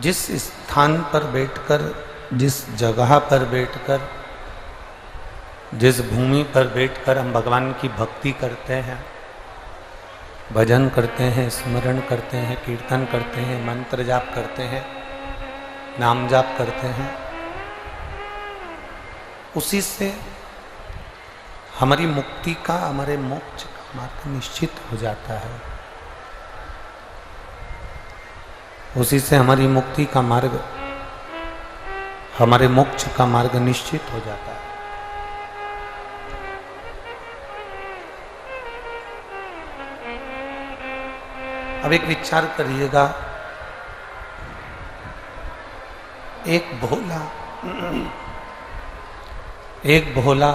जिस स्थान पर बैठकर, जिस जगह पर बैठकर, जिस भूमि पर बैठकर हम भगवान की भक्ति करते हैं, भजन करते हैं, स्मरण करते हैं, कीर्तन करते हैं, मंत्र जाप करते हैं, नाम जाप करते हैं, उसी से हमारी मुक्ति का, हमारे मोक्ष का मार्ग निश्चित हो जाता है। उसी से हमारी मुक्ति का मार्ग, हमारे मोक्ष का मार्ग निश्चित हो जाता है। अब एक विचार करिएगा, एक भोला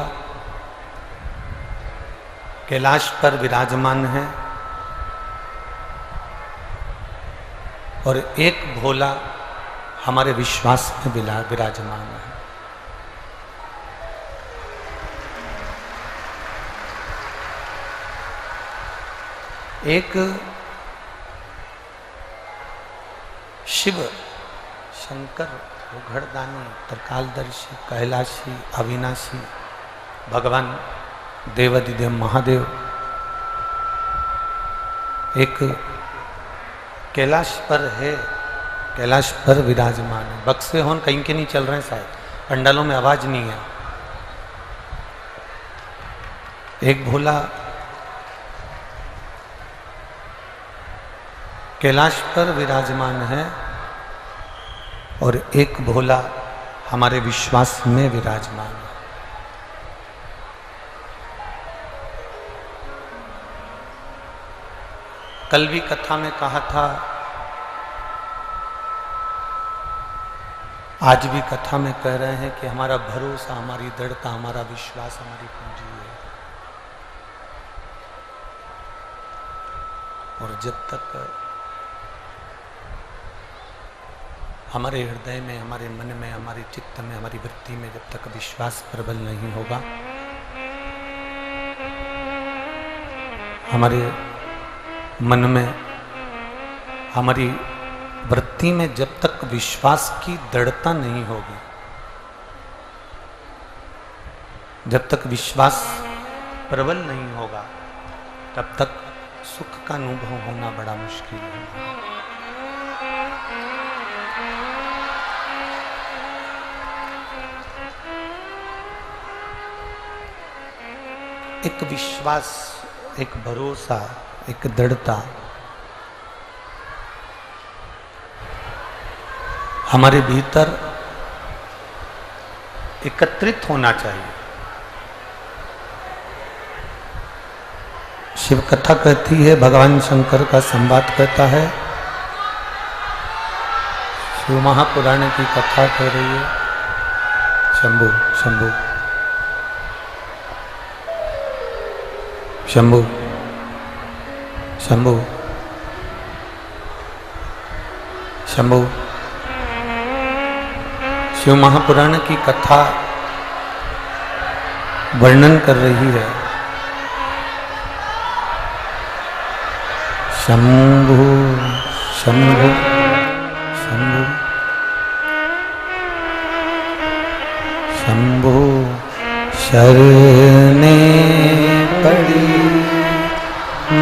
कैलाश पर विराजमान है और एक भोला हमारे विश्वास में विराजमान है। एक शिव शंकर घड़दानी, त्रिकालदर्शी, कैलाशी, अविनाशी भगवान देवाधिदेव महादेव एक कैलाश पर है, कैलाश पर विराजमान है। बक्से होन कहीं के नहीं चल रहे हैं, शायद पंडालों में आवाज नहीं है। एक भोला कैलाश पर विराजमान है और एक भोला हमारे विश्वास में विराजमान है। कल भी कथा में कहा था, आज भी कथा में कह रहे हैं कि हमारा भरोसा, हमारी दृढ़ता, हमारा विश्वास हमारी पूंजी है। और जब तक हमारे हृदय में, हमारे मन में, हमारे चित्त में, हमारी वृत्ति में जब तक विश्वास प्रबल नहीं होगा, हमारे मन में, हमारी वृत्ति में जब तक विश्वास की दृढ़ता नहीं होगी, जब तक विश्वास प्रबल नहीं होगा, तब तक सुख का अनुभव होना बड़ा मुश्किल है। एक विश्वास, एक भरोसा, एक दृढ़ता हमारे भीतर एकत्रित होना चाहिए। शिव कथा कहती है, भगवान शंकर का संवाद कहता है, शिव महापुराण की कथा कह रही है, शंभु शंभु शंभु शंभु शंभु। शिव महापुराण की कथा वर्णन कर रही है, शंभु शंभु शंभु शंभु शरणे पड़ी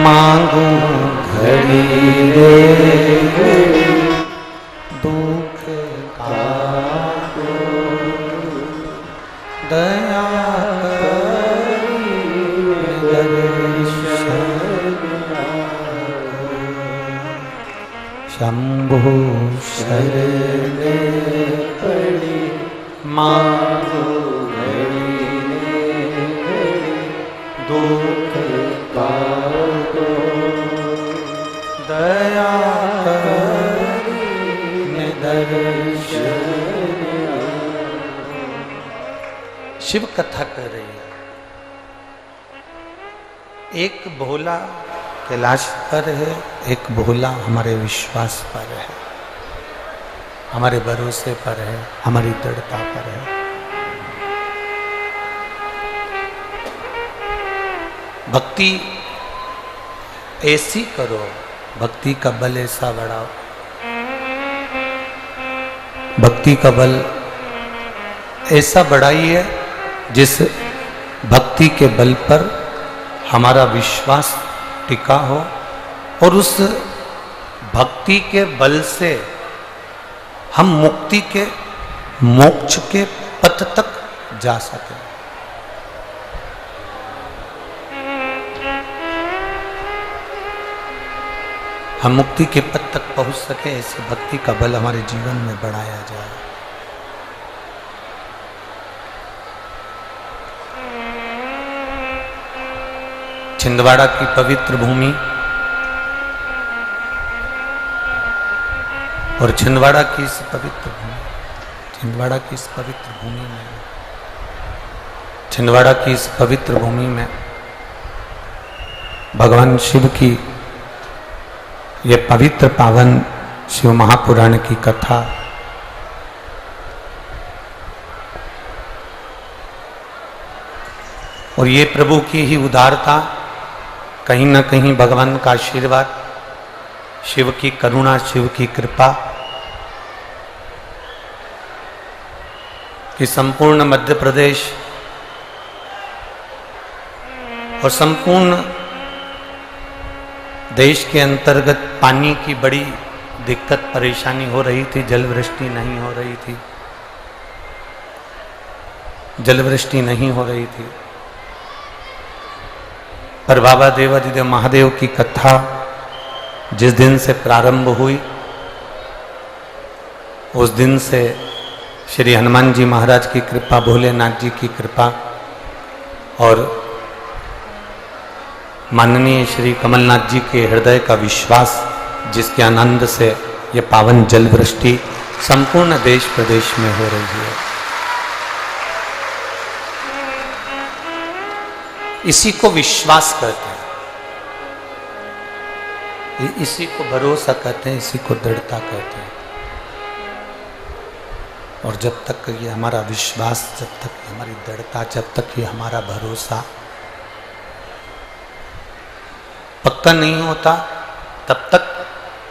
मांगू घड़ी रे, दुख का दया शंभु शरणे पड़ी मांगू दुख पाओ, दया दर्शन। शिव कथा कर रही है, एक भोला कैलाश पर है, एक भोला हमारे विश्वास पर है, हमारे भरोसे पर है, हमारी दृढ़ता पर है। भक्ति ऐसी करो, भक्ति का बल ऐसा बढ़ाओ भक्ति का बल ऐसा बढ़ाई है जिस भक्ति के बल पर हमारा विश्वास टिका हो और उस भक्ति के बल से हम मुक्ति के मोक्ष के पथ तक जा सकें। हम मुक्ति के पथ तक पहुंच सके, ऐसे भक्ति का बल हमारे जीवन में बढ़ाया जाए। छिंदवाड़ा की पवित्र भूमि और छिंदवाड़ा की इस पवित्र भूमि, छिंदवाड़ा की इस पवित्र भूमि में, छिंदवाड़ा की इस पवित्र भूमि में भगवान शिव की ये पवित्र पावन शिव महापुराण की कथा और ये प्रभु की ही उदारता, कहीं ना कहीं भगवान का आशीर्वाद, शिव की करुणा, शिव की कृपा कि संपूर्ण मध्य प्रदेश और संपूर्ण देश के अंतर्गत पानी की बड़ी दिक्कत परेशानी हो रही थी, जल वृष्टि नहीं हो रही थी, जल वृष्टि नहीं हो रही थी। पर बाबा देवादिदेव महादेव की कथा जिस दिन से प्रारंभ हुई, उस दिन से श्री हनुमान जी महाराज की कृपा, भोलेनाथ जी की कृपा और माननीय श्री कमलनाथ जी के हृदय का विश्वास, जिसके आनंद से ये पावन जल वृष्टि संपूर्ण देश प्रदेश में हो रही है। इसी को विश्वास कहते हैं, इसी को भरोसा कहते हैं, इसी को दृढ़ता कहते हैं। और जब तक ये हमारा विश्वास, जब तक ये हमारी दृढ़ता, जब तक ये हमारा भरोसा पक्का नहीं होता, तब तक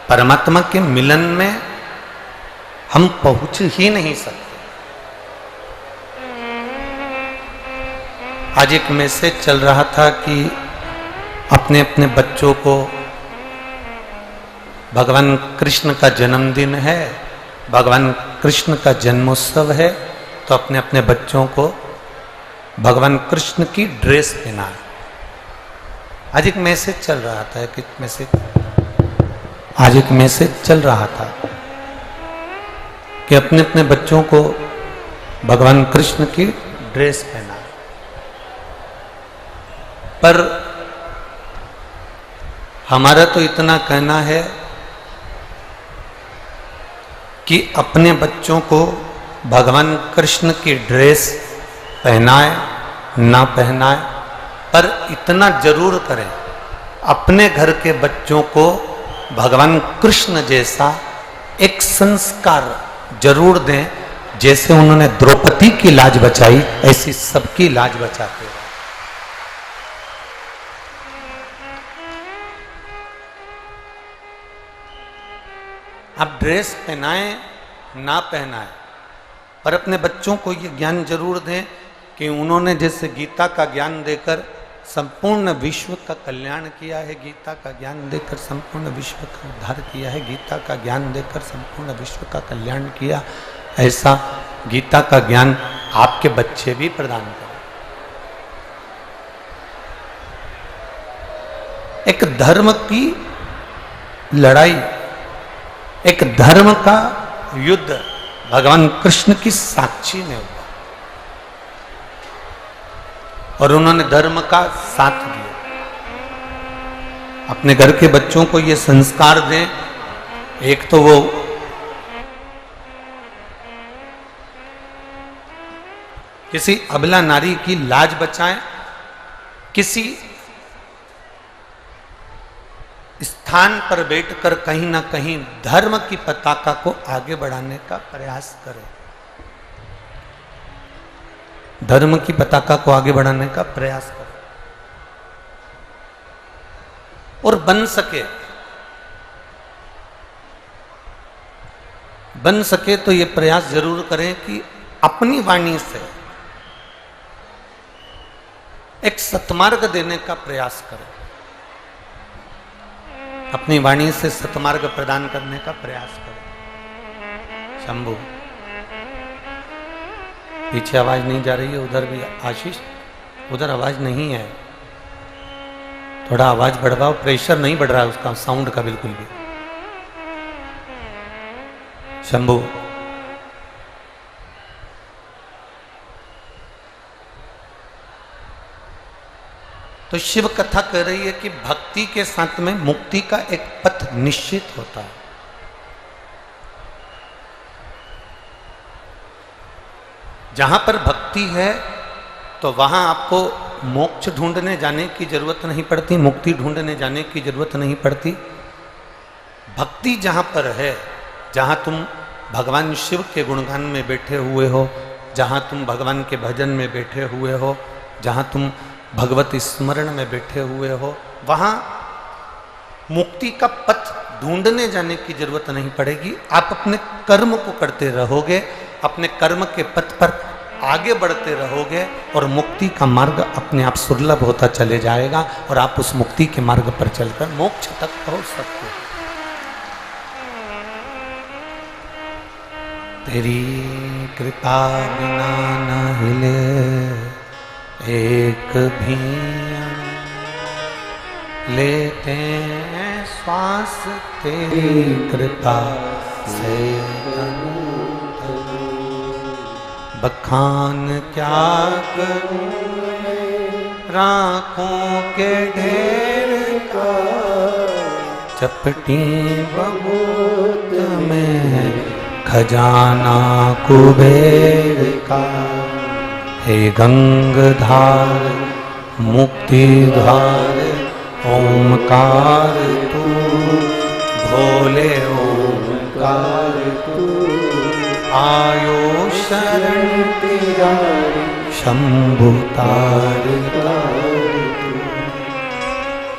परमात्मा के मिलन में हम पहुंच ही नहीं सकते। आज एक मैसेज चल रहा था कि अपने अपने बच्चों को, भगवान कृष्ण का जन्मदिन है, भगवान कृष्ण का जन्मोत्सव है, तो अपने अपने बच्चों को भगवान कृष्ण की ड्रेस पहनाए। आज एक मैसेज चल रहा था, आज एक मैसेज चल रहा था कि अपने अपने बच्चों को भगवान कृष्ण की ड्रेस पहना। पर हमारा तो इतना कहना है कि अपने बच्चों को भगवान कृष्ण की ड्रेस पहनाए ना पहनाए, पर इतना जरूर करें, अपने घर के बच्चों को भगवान कृष्ण जैसा एक संस्कार जरूर दें। जैसे उन्होंने द्रौपदी की लाज बचाई, ऐसी सबकी लाज बचाते हैं। आप ड्रेस पहनाएं ना पहनाएं, पर अपने बच्चों को ये ज्ञान जरूर दें कि उन्होंने जैसे गीता का ज्ञान देकर संपूर्ण विश्व का कल्याण किया है, गीता का ज्ञान देकर संपूर्ण विश्व का उद्धार किया है, गीता का ज्ञान देकर संपूर्ण विश्व का कल्याण किया, ऐसा गीता का ज्ञान आपके बच्चे भी प्रदान करें। एक धर्म की लड़ाई, एक धर्म का युद्ध भगवान कृष्ण की साक्षी में हुआ और उन्होंने धर्म का साथ दिया। अपने घर के बच्चों को ये संस्कार दें, एक तो वो किसी अबला नारी की लाज बचाएं, किसी स्थान पर बैठकर कहीं ना कहीं धर्म की पताका को आगे बढ़ाने का प्रयास करें, धर्म की पताका को आगे बढ़ाने का प्रयास करें। और बन सके तो ये प्रयास जरूर करें कि अपनी वाणी से एक सतमार्ग देने का प्रयास करें, अपनी वाणी से सतमार्ग प्रदान करने का प्रयास करें। शंभू, पीछे आवाज नहीं जा रही है, उधर भी आशीष, उधर आवाज नहीं है, थोड़ा आवाज बढ़वाओ, प्रेशर नहीं बढ़ रहा है उसका, साउंड का बिल्कुल भी। शंभू, तो शिव कथा कह रही है कि भक्ति के साथ में मुक्ति का एक पथ निश्चित होता है। जहां पर भक्ति है तो वहां आपको मोक्ष ढूंढने जाने की जरूरत नहीं पड़ती, मुक्ति ढूंढने जाने की जरूरत नहीं पड़ती। भक्ति जहां पर है, जहां तुम भगवान शिव के गुणगान में बैठे हुए हो, जहां तुम भगवान के भजन में बैठे हुए हो, जहां तुम भगवत स्मरण में बैठे हुए हो, वहां मुक्ति का पथ ढूंढने जाने की जरूरत नहीं पड़ेगी। आप अपने कर्म को करते रहोगे, अपने कर्म के पथ पर आगे बढ़ते रहोगे और मुक्ति का मार्ग अपने आप सुलभ होता चले जाएगा और आप उस मुक्ति के मार्ग पर चलकर मोक्ष तक पहुंच सकते हो। तेरी कृपा बिना न हिले एक भी लेते हैं श्वास, तेरी कृपा से बखान क्या करूं राखों के ढेर का, चपटी बबूत में खजाना कुबेर का। हे गंगधार मुक्तिधार ओमकार तू, भोले ओमकार तू, आयो शरण तेरा शंभु तार तार तू।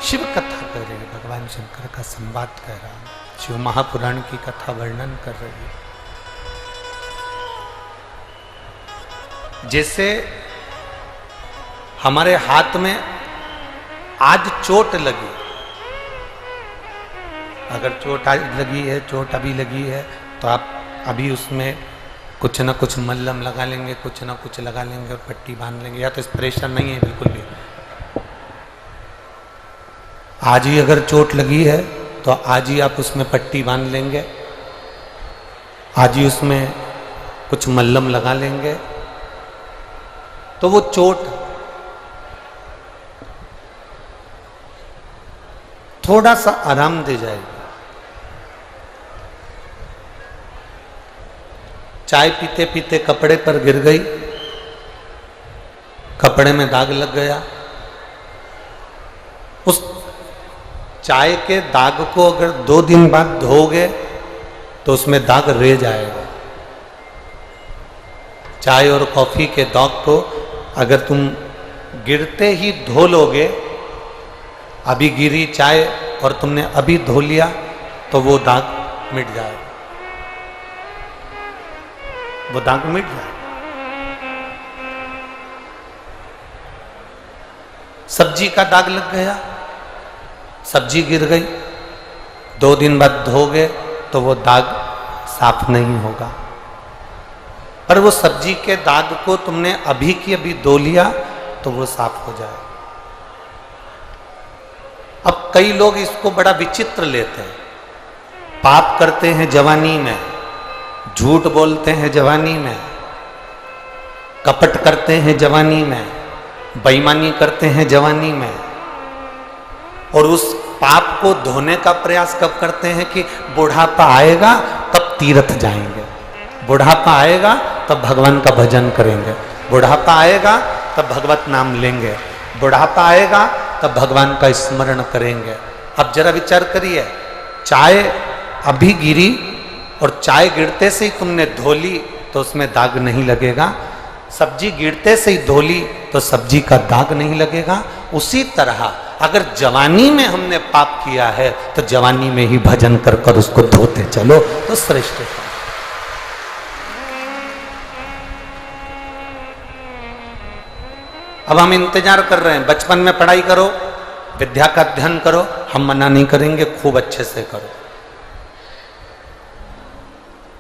शिव कथा कर रही है, भगवान शंकर का संवाद कर रहा है, शिव महापुराण की कथा वर्णन कर रही है। जैसे हमारे हाथ में आज चोट लगी, अगर चोट आज लगी है, चोट अभी लगी है, तो आप अभी उसमें कुछ ना कुछ मल्लम लगा लेंगे, कुछ ना कुछ लगा लेंगे और पट्टी बांध लेंगे, या तो प्रेशर नहीं है बिल्कुल भी। आज ही अगर चोट लगी है तो आज ही आप उसमें पट्टी बांध लेंगे, आज ही उसमें कुछ मल्लम लगा लेंगे, तो वो चोट थोड़ा सा आराम दे जाएगी। चाय पीते पीते कपड़े पर गिर गई, कपड़े में दाग लग गया, उस चाय के दाग को अगर 2 दिन बाद धोगे तो उसमें दाग रह जाएगा। चाय और कॉफी के दाग को अगर तुम गिरते ही धो लोगे, अभी गिरी चाय और तुमने अभी धो लिया, तो वो दाग मिट जाएगा, वो दाग मिट जाएगा। सब्जी का दाग लग गया, सब्जी गिर गई, 2 दिन बाद धोगे तो वो दाग साफ नहीं होगा। पर वो सब्जी के दाग को तुमने अभी की अभी धो लिया तो वो साफ हो जाए। अब कई लोग इसको बड़ा विचित्र लेते हैं, पाप करते हैं जवानी में, झूठ बोलते हैं जवानी में, कपट करते हैं जवानी में, बेईमानी करते हैं जवानी में, और उस पाप को धोने का प्रयास कब करते हैं कि बुढ़ापा आएगा तब तीर्थ जाएंगे, बुढ़ापा आएगा तब भगवान का भजन करेंगे, बुढ़ापा आएगा तब भगवत नाम लेंगे, बुढ़ापा आएगा तब भगवान का स्मरण करेंगे। अब जरा विचार करिए, चाय अभी गिरी और चाय गिरते से ही तुमने धो ली तो उसमें दाग नहीं लगेगा, सब्जी गिरते से ही धो ली तो सब्जी का दाग नहीं लगेगा। उसी तरह अगर जवानी में हमने पाप किया है तो जवानी में ही भजन कर कर उसको धोते चलो तो श्रेष्ठ है। अब हम इंतजार कर रहे हैं, बचपन में पढ़ाई करो, विद्या का अध्ययन करो, हम मना नहीं करेंगे, खूब अच्छे से करो।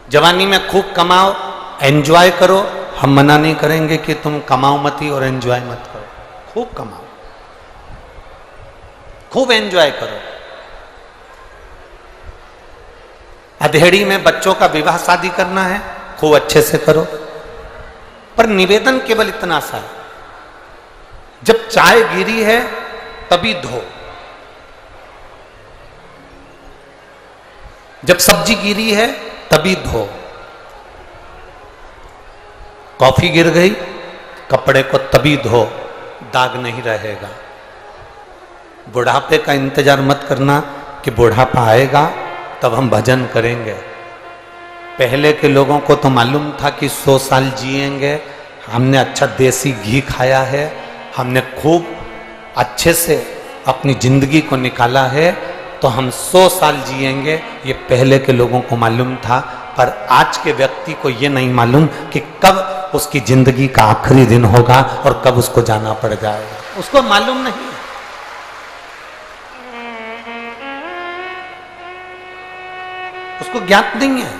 जवानी में खूब कमाओ, एंजॉय करो, हम मना नहीं करेंगे कि तुम कमाओ मत ही और एंजॉय मत करो। खूब कमाओ, खूब एंजॉय करो। अधेड़ी में बच्चों का विवाह शादी करना है, खूब अच्छे से करो। पर निवेदन केवल इतना सा है, जब चाय गिरी है तभी धो, जब सब्जी गिरी है तभी धो। कॉफी गिर गई, कपड़े को तभी धो, दाग नहीं रहेगा। बुढ़ापे का इंतजार मत करना कि बुढ़ापा आएगा तब हम भजन करेंगे। पहले के लोगों को तो मालूम था कि 100 साल जिएंगे। हमने अच्छा देसी घी खाया है, हमने खूब अच्छे से अपनी जिंदगी को निकाला है, तो हम 100 साल जिएंगे। ये पहले के लोगों को मालूम था। पर आज के व्यक्ति को ये नहीं मालूम कि कब उसकी जिंदगी का आखिरी दिन होगा और कब उसको जाना पड़ जाएगा, उसको मालूम नहीं। उसको ज्ञात नहीं है,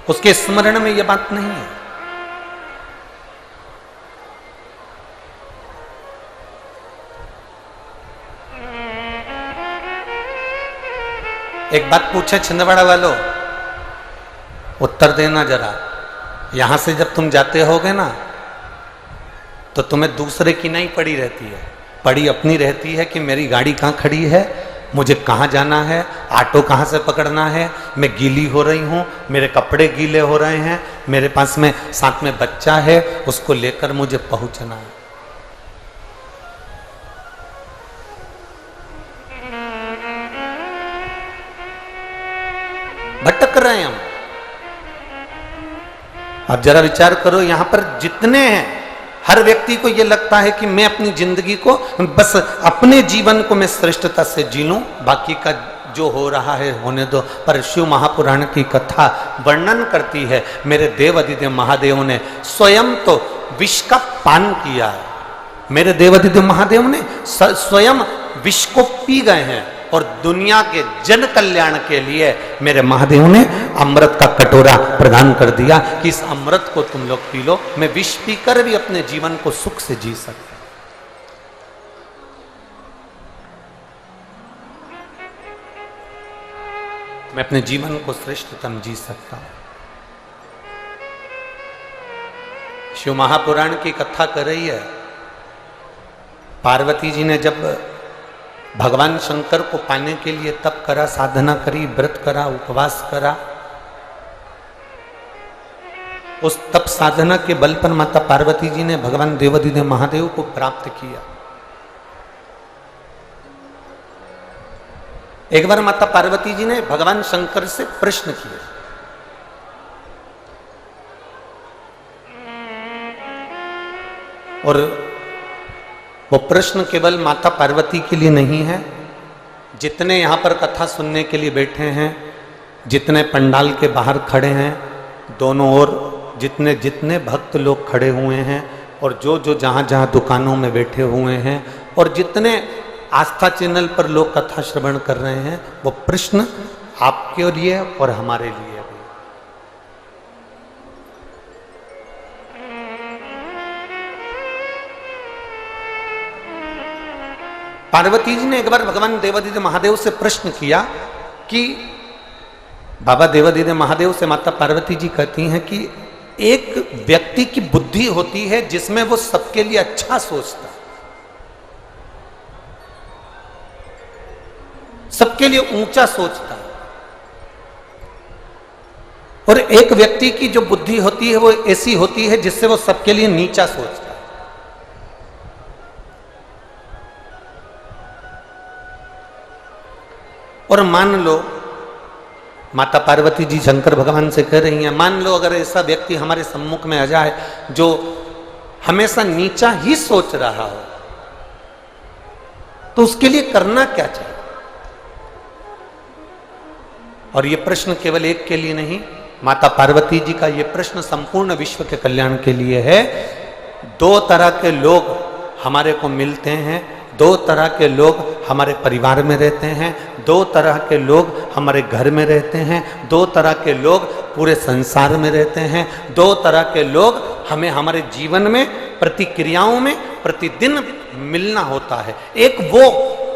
उसके स्मरण में यह बात नहीं है। एक बात पूछे छिंदवाड़ा वालों, उत्तर देना जरा। यहां से जब तुम जाते होगे ना, तो तुम्हें दूसरे की नहीं पड़ी रहती है, पड़ी अपनी रहती है कि मेरी गाड़ी कहां खड़ी है, मुझे कहाँ जाना है, ऑटो कहाँ से पकड़ना है, मैं गीली हो रही हूँ, मेरे कपड़े गीले हो रहे हैं, मेरे पास में साथ में बच्चा है, उसको लेकर मुझे पहुंचना है। भटक रहे हैं हम। अब जरा विचार करो, यहां पर जितने हैं, हर व्यक्ति को यह लगता है कि मैं अपनी जिंदगी को बस अपने जीवन को मैं श्रेष्ठता से जी लूं, बाकी का जो हो रहा है होने दो। पर शिव महापुराण की कथा वर्णन करती है, मेरे देव अधिदेव महादेव ने स्वयं तो विष का पान किया है। मेरे देव अधिदेव महादेव ने स्वयं विष को पी गए हैं और दुनिया के जन कल्याण के लिए मेरे महादेव ने अमृत का कटोरा प्रदान कर दिया कि इस अमृत को तुम लोग पी लो। मैं विष पीकर भी अपने जीवन को सुख से जी सकता। मैं अपने जीवन को श्रेष्ठतम जी सकता हूं। शिव महापुराण की कथा कर रही है, पार्वती जी ने जब भगवान शंकर को पाने के लिए तप करा, साधना करी, व्रत करा, उपवास करा, उस तप साधना के बल पर माता पार्वती जी ने भगवान देवाधिदेव महादेव को प्राप्त किया। एक बार माता पार्वती जी ने भगवान शंकर से प्रश्न किया, और वो प्रश्न केवल माता पार्वती के लिए नहीं है, जितने यहाँ पर कथा सुनने के लिए बैठे हैं, जितने पंडाल के बाहर खड़े हैं, दोनों ओर जितने जितने भक्त लोग खड़े हुए हैं, और जो जो जहाँ जहाँ दुकानों में बैठे हुए हैं, और जितने आस्था चैनल पर लोग कथा श्रवण कर रहे हैं, वो प्रश्न आपके लिए और हमारे लिए भी। पार्वती जी ने एक बार भगवान देवाधिदेव महादेव से प्रश्न किया कि बाबा देवाधिदेव महादेव से माता पार्वती जी कहती हैं कि एक व्यक्ति की बुद्धि होती है जिसमें वो सबके लिए अच्छा सोचता, सबके लिए ऊंचा सोचता, और एक व्यक्ति की जो बुद्धि होती है वो ऐसी होती है जिससे वो सबके लिए नीचा सोचता। और मान लो माता पार्वती जी शंकर भगवान से कह रही हैं, मान लो अगर ऐसा व्यक्ति हमारे सम्मुख में आ जाए जो हमेशा नीचा ही सोच रहा हो, तो उसके लिए करना क्या चाहिए? और ये प्रश्न केवल एक के लिए नहीं, माता पार्वती जी का ये प्रश्न संपूर्ण विश्व के कल्याण के लिए है दो तरह के लोग हमारे को मिलते हैं, दो तरह के लोग हमारे परिवार में रहते हैं, दो तरह के लोग हमारे घर में रहते हैं, दो तरह के लोग पूरे संसार में रहते हैं, दो तरह के लोग हमें हमारे जीवन में प्रतिक्रियाओं में प्रतिदिन मिलना होता है। एक वो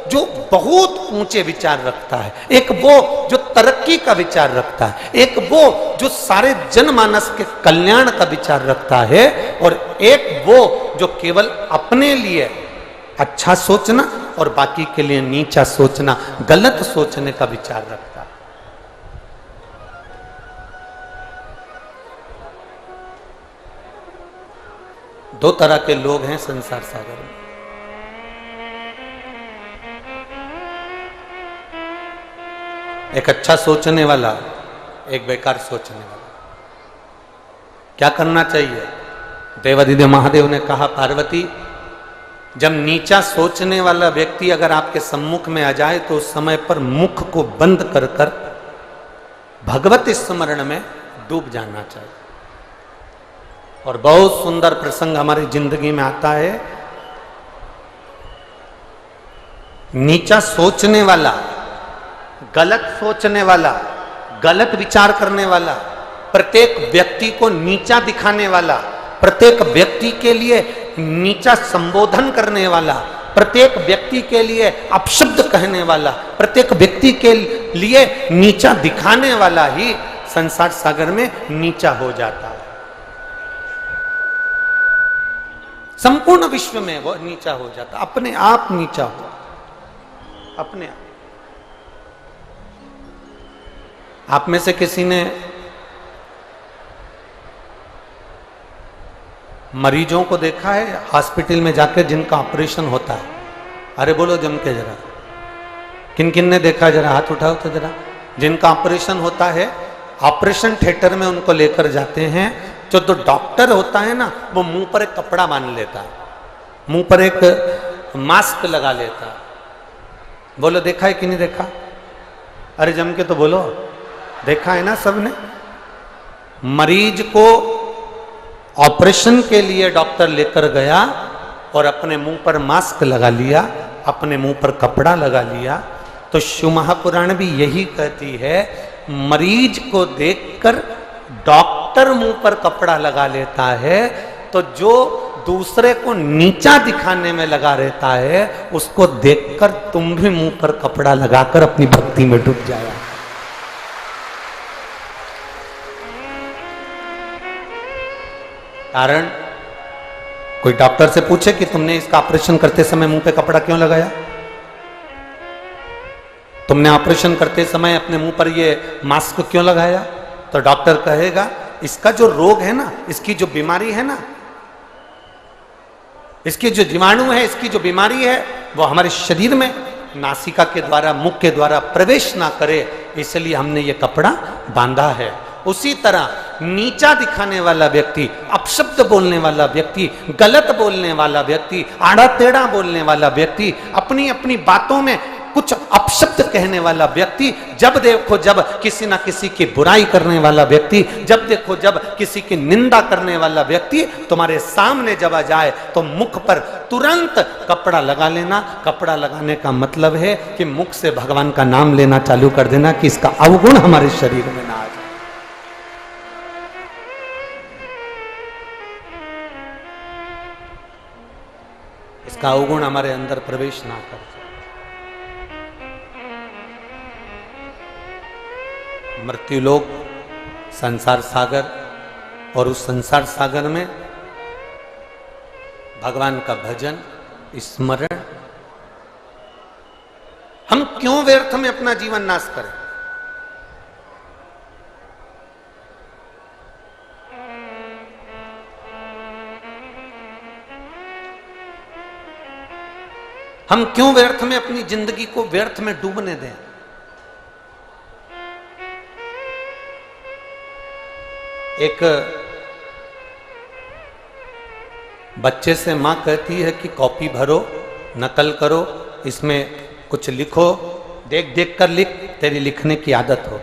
जो बहुत ऊंचे विचार रखता है, एक वो जो तरक्की का विचार रखता है, एक वो जो सारे जनमानस के कल्याण का विचार रखता है, और एक वो जो केवल अपने लिए अच्छा सोचना और बाकी के लिए नीचा सोचना, गलत सोचने का विचार रखता है। दो तरह के लोग हैं संसार सागर में। एक अच्छा सोचने वाला, एक बेकार सोचने वाला। क्या करना चाहिए? देवादिदेव महादेव ने कहा, पार्वती, जब नीचा सोचने वाला व्यक्ति अगर आपके सम्मुख में आ जाए तो उस समय पर मुख को बंद कर कर भगवत स्मरण में डूब जाना चाहिए। और बहुत सुंदर प्रसंग हमारी जिंदगी में आता है। नीचा सोचने वाला, गलत सोचने वाला, गलत विचार करने वाला, प्रत्येक व्यक्ति को नीचा दिखाने वाला, प्रत्येक व्यक्ति के लिए नीचा संबोधन करने वाला, प्रत्येक व्यक्ति के लिए अपशब्द कहने वाला, प्रत्येक व्यक्ति के लिए नीचा दिखाने वाला ही संसार सागर में नीचा हो जाता है। संपूर्ण विश्व में वो नीचा हो जाता, अपने आप नीचा हो, अपने आप में से किसी ने मरीजों को देखा है हॉस्पिटल में जाकर जिनका ऑपरेशन होता है? अरे बोलो जम के जरा, किन किन ने देखा? जरा हाथ उठाओ तो जरा। जिनका ऑपरेशन होता है, ऑपरेशन थिएटर में उनको लेकर जाते हैं, जो तो डॉक्टर होता है ना, वो मुंह पर एक कपड़ा बांध लेता है, मुंह पर एक मास्क लगा लेता है। बोलो देखा है कि नहीं देखा? अरे जम के तो बोलो, देखा है ना सबने। मरीज को ऑपरेशन के लिए डॉक्टर लेकर गया और अपने मुंह पर मास्क लगा लिया, अपने मुंह पर कपड़ा लगा लिया। तो शिव महापुराण भी यही कहती है, मरीज को देखकर डॉक्टर मुंह पर कपड़ा लगा लेता है, तो जो दूसरे को नीचा दिखाने में लगा रहता है, उसको देखकर तुम भी मुंह पर कपड़ा लगाकर अपनी भक्ति में डूब जाया। कारण कोई डॉक्टर से पूछे कि तुमने इसका ऑपरेशन करते समय मुंह पे कपड़ा क्यों लगाया? तुमने ऑपरेशन करते समय अपने मुंह पर ये मास्क क्यों लगाया? तो डॉक्टर कहेगा, इसका जो रोग है ना, इसकी जो बीमारी है ना, इसके जो जीवाणु है, इसकी जो बीमारी है, वो हमारे शरीर में नासिका के द्वारा, मुख के द्वारा प्रवेश ना करे, इसलिए हमने ये कपड़ा बांधा है। उसी तरह नीचा दिखाने वाला व्यक्ति, अपशब्द बोलने वाला व्यक्ति, गलत बोलने वाला व्यक्ति, आड़ा टेढ़ा बोलने वाला व्यक्ति, अपनी अपनी बातों में कुछ अपशब्द कहने वाला व्यक्ति, जब देखो जब किसी ना किसी की बुराई करने वाला व्यक्ति, जब देखो जब किसी की निंदा करने वाला व्यक्ति तुम्हारे सामने जब आ जाए तो मुख पर तुरंत कपड़ा लगा लेना। कपड़ा लगाने का मतलब है कि मुख से भगवान का नाम लेना चालू कर देना कि इसका अवगुण हमारे शरीर में ना आ जाए। इसका अवगुण हमारे अंदर प्रवेश ना कर। मृत्युलोक, संसार सागर, और उस संसार सागर में भगवान का भजन, स्मरण। हम क्यों व्यर्थ में अपना जीवन नाश करें? हम क्यों व्यर्थ में अपनी जिंदगी को व्यर्थ में डूबने दें? एक बच्चे से मां कहती है कि कॉपी भरो, नकल करो, इसमें कुछ लिखो, देख देख कर लिख, तेरी लिखने की आदत हो।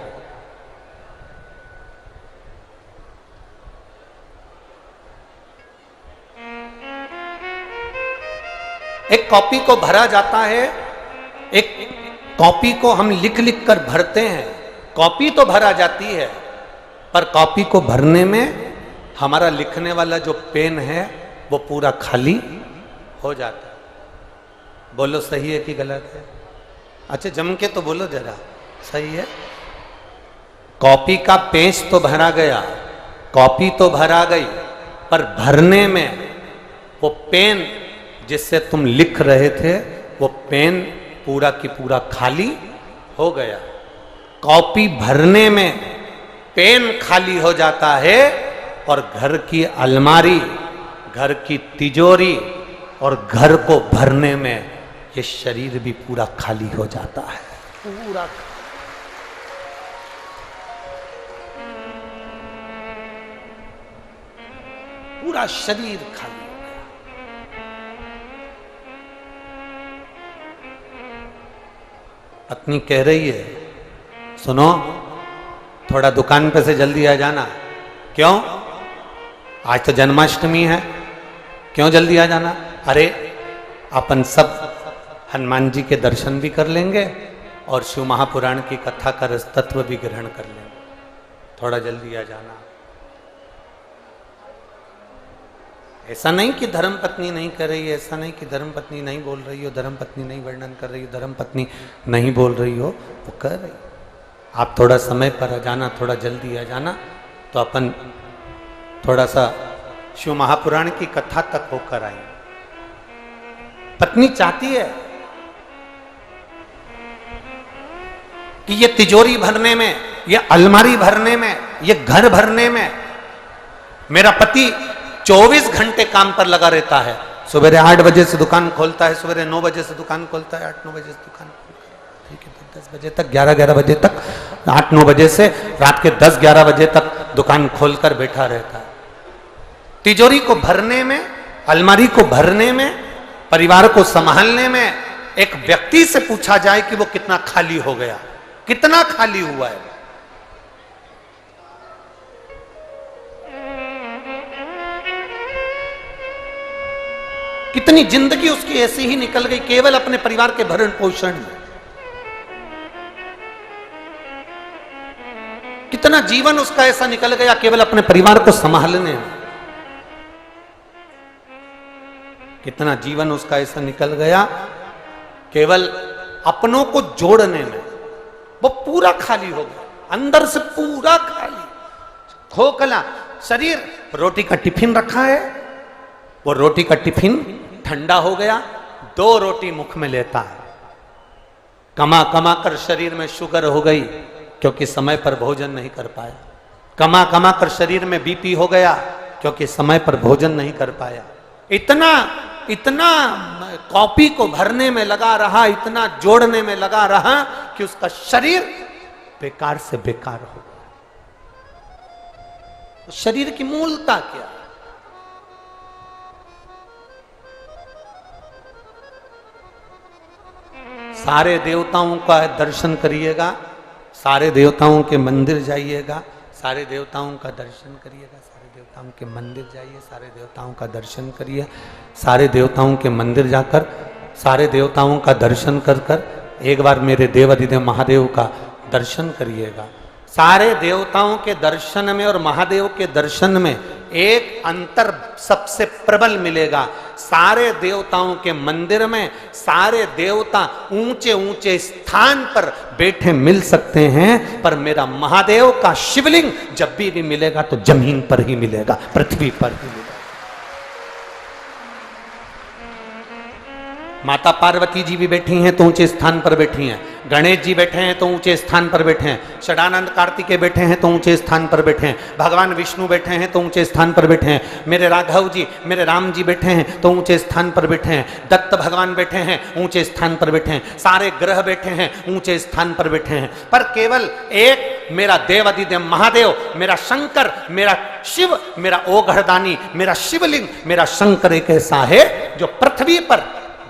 कॉपी को भरा जाता है, एक कॉपी को हम लिख लिख कर भरते हैं, कॉपी तो भरा जाती है, पर कॉपी को भरने में हमारा लिखने वाला जो पेन है वो पूरा खाली हो जाता है। बोलो सही है कि गलत है? अच्छा जम के तो बोलो जरा, सही है? कॉपी का पेज तो भरा गया, कॉपी तो भरा गई, पर भरने में वो पेन जिससे तुम लिख रहे थे वो पेन पूरा की पूरा खाली हो गया। कॉपी भरने में पेन खाली हो जाता है और घर की अलमारी, घर की तिजोरी और घर को भरने में ये शरीर भी पूरा खाली हो जाता है। पूरा शरीर खाली हो गया। पत्नी कह रही है, सुनो थोड़ा दुकान पे से जल्दी आ जाना। क्यों? आज तो जन्माष्टमी है, क्यों जल्दी आ जाना? अरे अपन सब हनुमान जी के दर्शन भी कर लेंगे और शिव महापुराण की कथा का रस तत्व भी ग्रहण कर लेंगे, थोड़ा जल्दी आ जाना। ऐसा नहीं कि धर्म पत्नी नहीं कर रही है, ऐसा नहीं कि धर्म पत्नी नहीं बोल रही हो, धर्म पत्नी नहीं वर्णन कर रही हो, धर्म पत्नी नहीं बोल रही हो, वो कर रही। आप थोड़ा समय पर आ जाना, थोड़ा जल्दी आ जाना, तो अपन थोड़ा सा शिव महापुराण की कथा तक होकर आए। पत्नी चाहती है कि ये तिजोरी भरने में, ये अलमारी भरने में, ये घर भरने में मेरा पति 24 घंटे काम पर लगा रहता है। सुबह 8 बजे से दुकान खोलता है, सुबह 9 बजे से दुकान खोलता है, 8-9 बजे से दुकान खोलता है, ठीक है, 10 बजे तक, 11-11 बजे तक, 8-9 बजे से रात के 10-11 बजे तक दुकान खोलकर बैठा रहता है। तिजोरी को भरने में, अलमारी को भरने में, परिवार को संभालने में एक व्यक्ति से पूछा जाए कि वो कितना खाली हो गया, कितना खाली हुआ है। कितनी जिंदगी उसकी ऐसी ही निकल गई केवल अपने परिवार के भरण पोषण में। कितना जीवन उसका ऐसा निकल गया केवल अपने परिवार को संभालने में। कितना जीवन उसका ऐसा निकल गया केवल अपनों को जोड़ने में। वो पूरा खाली हो गया, अंदर से पूरा खाली, खोखला शरीर। रोटी का टिफिन रखा है, वो रोटी का टिफिन ठंडा हो गया, 2 रोटी मुख में लेता है। कमा कमा कर शरीर में शुगर हो गई क्योंकि समय पर भोजन नहीं कर पाया। कमा कमा कर शरीर में बीपी हो गया क्योंकि समय पर भोजन नहीं कर पाया। इतना इतना कॉपी को भरने में लगा रहा, इतना जोड़ने में लगा रहा कि उसका शरीर बेकार से बेकार हो गया। शरीर की मूलता क्या? सारे देवताओं का दर्शन करिएगा, सारे देवताओं के मंदिर जाइएगा, सारे देवताओं का दर्शन करिएगा, सारे देवताओं के मंदिर जाइए, सारे देवताओं का दर्शन करिए। सारे देवताओं के मंदिर जाकर, सारे देवताओं का दर्शन कर कर एक बार मेरे देव अधिदेव महादेव का दर्शन करिएगा। सारे देवताओं के दर्शन में और महादेव के दर्शन में एक अंतर सबसे प्रबल मिलेगा। सारे देवताओं के मंदिर में सारे देवता ऊंचे ऊंचे स्थान पर बैठे मिल सकते हैं, पर मेरा महादेव का शिवलिंग जब भी मिलेगा तो जमीन पर ही मिलेगा, पृथ्वी पर ही मिलेगा। माता पार्वती जी भी बैठी हैं तो ऊंचे स्थान पर बैठी हैं, गणेश जी बैठे हैं तो ऊंचे स्थान पर बैठे हैं, षडानंद कार्तिकेय बैठे हैं तो ऊंचे स्थान पर बैठे हैं, भगवान विष्णु बैठे हैं तो ऊंचे स्थान पर बैठे हैं, मेरे राघव जी, मेरे राम जी बैठे हैं तो ऊंचे स्थान पर बैठे हैं, दत्त भगवान बैठे हैं ऊंचे स्थान पर बैठे हैं, सारे ग्रह बैठे हैं ऊंचे स्थान पर बैठे हैं, पर केवल एक मेरा देवाधिदेव महादेव, मेरा शंकर, मेरा शिव, मेरा ओघड़दानी, मेरा शिवलिंग, मेरा शंकर एक ऐसा है जो पृथ्वी पर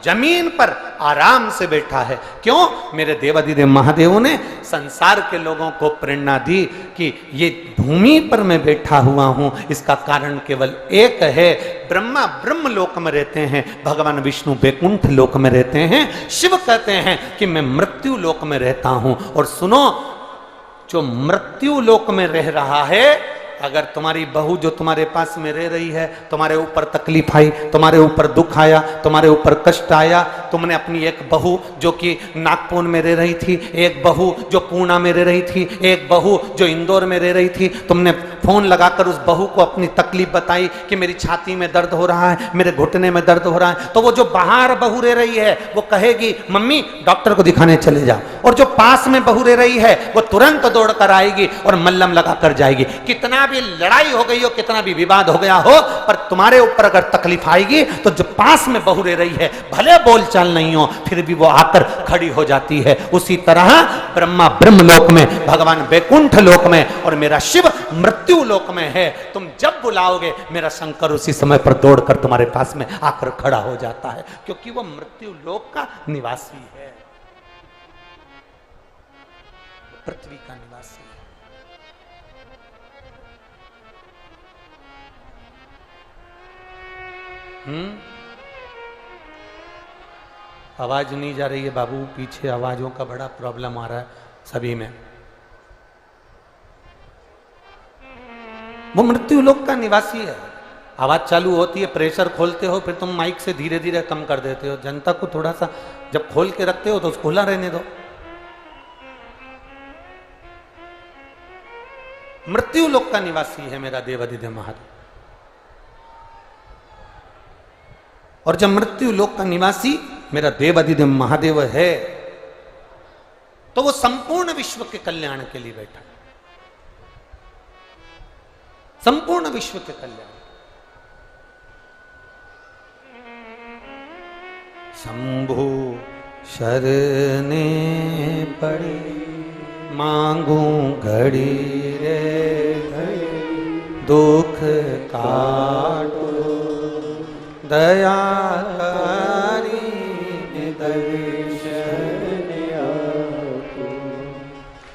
जमीन पर आराम से बैठा है। क्यों? मेरे देवाधिदेव महादेव ने संसार के लोगों को प्रेरणा दी कि ये भूमि पर मैं बैठा हुआ हूं, इसका कारण केवल एक है। ब्रह्मा ब्रह्म लोक में रहते हैं, भगवान विष्णु वैकुंठ लोक में रहते हैं, शिव कहते हैं कि मैं मृत्यु लोक में रहता हूं। और सुनो, जो मृत्यु लोक में रह रहा है, अगर तुम्हारी बहू जो तुम्हारे पास में रह रही है, तुम्हारे ऊपर तकलीफ आई, तुम्हारे ऊपर दुख आया, तुम्हारे ऊपर कष्ट आया, तुमने अपनी एक बहू जो कि नागपुर में रह रही थी, एक बहू जो पूना में रह रही थी, एक बहू जो इंदौर में रह रही थी, तुमने फोन लगाकर उस बहू को अपनी तकलीफ बताई कि मेरी छाती में दर्द हो रहा है, मेरे घुटने में दर्द हो रहा है, तो वो जो बाहर बहू रह रही है वो कहेगी मम्मी डॉक्टर को दिखाने चले जाओ, और जो पास में बहू रह रही है वो तुरंत दौड़ कर आएगी और मल्लम लगा कर जाएगी। कितना भी लड़ाई हो गई हो, कितना भी विवाद हो गया हो, पर तुम्हारे ऊपर अगर तकलीफ आएगी तो जो पास में बहू रह रही है, भले बोलचाल नहीं हो, फिर भी वो आकर खड़ी हो जाती है। उसी तरह ब्रह्मा ब्रह्म लोक में, भगवान वैकुंठ लोक में, और मेरा शिव मृत्यु लोक में है। तुम जब बुलाओगे मेरा शंकर उसी समय पर दौड़कर तुम्हारे पास में आकर खड़ा हो जाता है, क्योंकि वो मृत्यु लोक का निवासी है, पृथ्वी का निवासी है। आवाज नहीं जा रही है बाबू, पीछे आवाजों का बड़ा प्रॉब्लम आ रहा है सभी में। वो मृत्यु लोक का निवासी है। आवाज चालू होती है, प्रेशर खोलते हो, फिर तुम माइक से धीरे धीरे कम कर देते हो। जनता को थोड़ा सा जब खोल के रखते हो तो उसको खुला रहने दो। मृत्यु लोक का निवासी है मेरा देवाधिदेव महादेव। और जब मृत्यु लोक का निवासी मेरा देवाधिदेव महादेव है, तो वो संपूर्ण विश्व के कल्याण के लिए बैठा है, संपूर्ण विश्व के कल्याण। शंभु शरणे पड़े मांगू घड़ी रे घड़ी, दुख काटो दया करी दर्शन आको।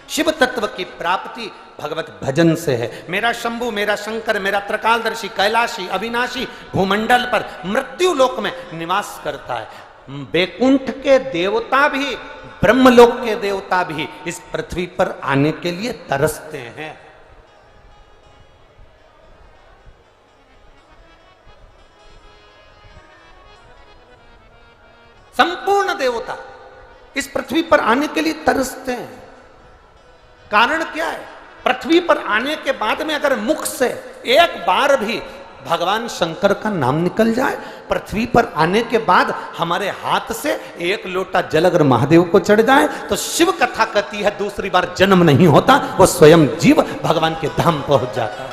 शिव तत्व की प्राप्ति भगवत भजन से है। मेरा शंभु, मेरा शंकर, मेरा त्रिकालदर्शी, कैलाशी, अविनाशी भूमंडल पर मृत्यु लोक में निवास करता है। वैकुंठ के देवता भी, ब्रह्मलोक के देवता भी इस पृथ्वी पर आने के लिए तरसते हैं। संपूर्ण देवता इस पृथ्वी पर आने के लिए तरसते हैं। कारण क्या है? पृथ्वी पर आने के बाद में अगर मुख से एक बार भी भगवान शंकर का नाम निकल जाए, पृथ्वी पर आने के बाद हमारे हाथ से एक लोटा जल अगर महादेव को चढ़ जाए, तो शिव कथा कहती है दूसरी बार जन्म नहीं होता, वो स्वयं जीव भगवान के धाम पहुंच जाता है।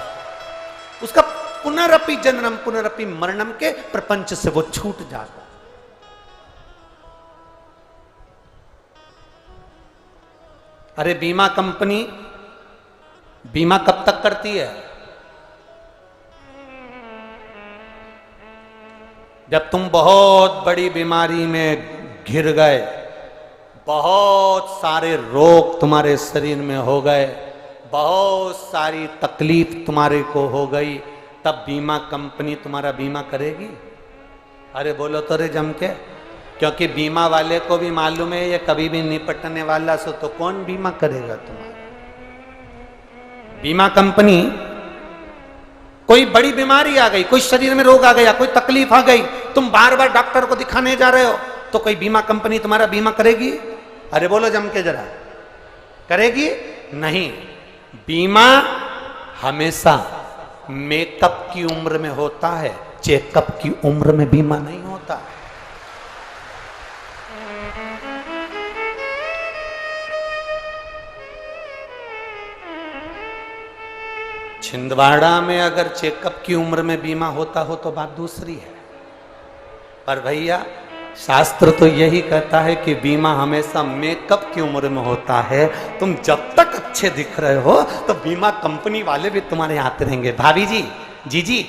उसका पुनरपि जन्म पुनरपि मरणम के प्रपंच से वो छूट जाता है। अरे बीमा कंपनी बीमा कब तक करती है? जब तुम बहुत बड़ी बीमारी में घिर गए, बहुत सारे रोग तुम्हारे शरीर में हो गए, बहुत सारी तकलीफ तुम्हारे को हो गई, तब बीमा कंपनी तुम्हारा बीमा करेगी। अरे बोलो तो रे जम के, क्योंकि बीमा वाले को भी मालूम है ये कभी भी निपटने वाला, सो तो कौन बीमा करेगा तुम्हारा? बीमा कंपनी, कोई बड़ी बीमारी आ गई, कोई शरीर में रोग आ गया, कोई तकलीफ आ गई, तुम बार बार डॉक्टर को दिखाने जा रहे हो, तो कोई बीमा कंपनी तुम्हारा बीमा करेगी? अरे बोलो जम के जरा, करेगी? नहीं। बीमा हमेशा मेकअप की उम्र में होता है, चेकअप की उम्र में बीमा नहीं होता। छिंदवाड़ा में अगर चेकअप की उम्र में बीमा होता हो तो बात दूसरी है, पर भैया शास्त्र तो यही कहता है कि बीमा हमेशा मेकअप की उम्र में होता है। तुम जब तक अच्छे दिख रहे हो तो बीमा कंपनी वाले भी तुम्हारे आते रहेंगे। भाभी जी, जीजी,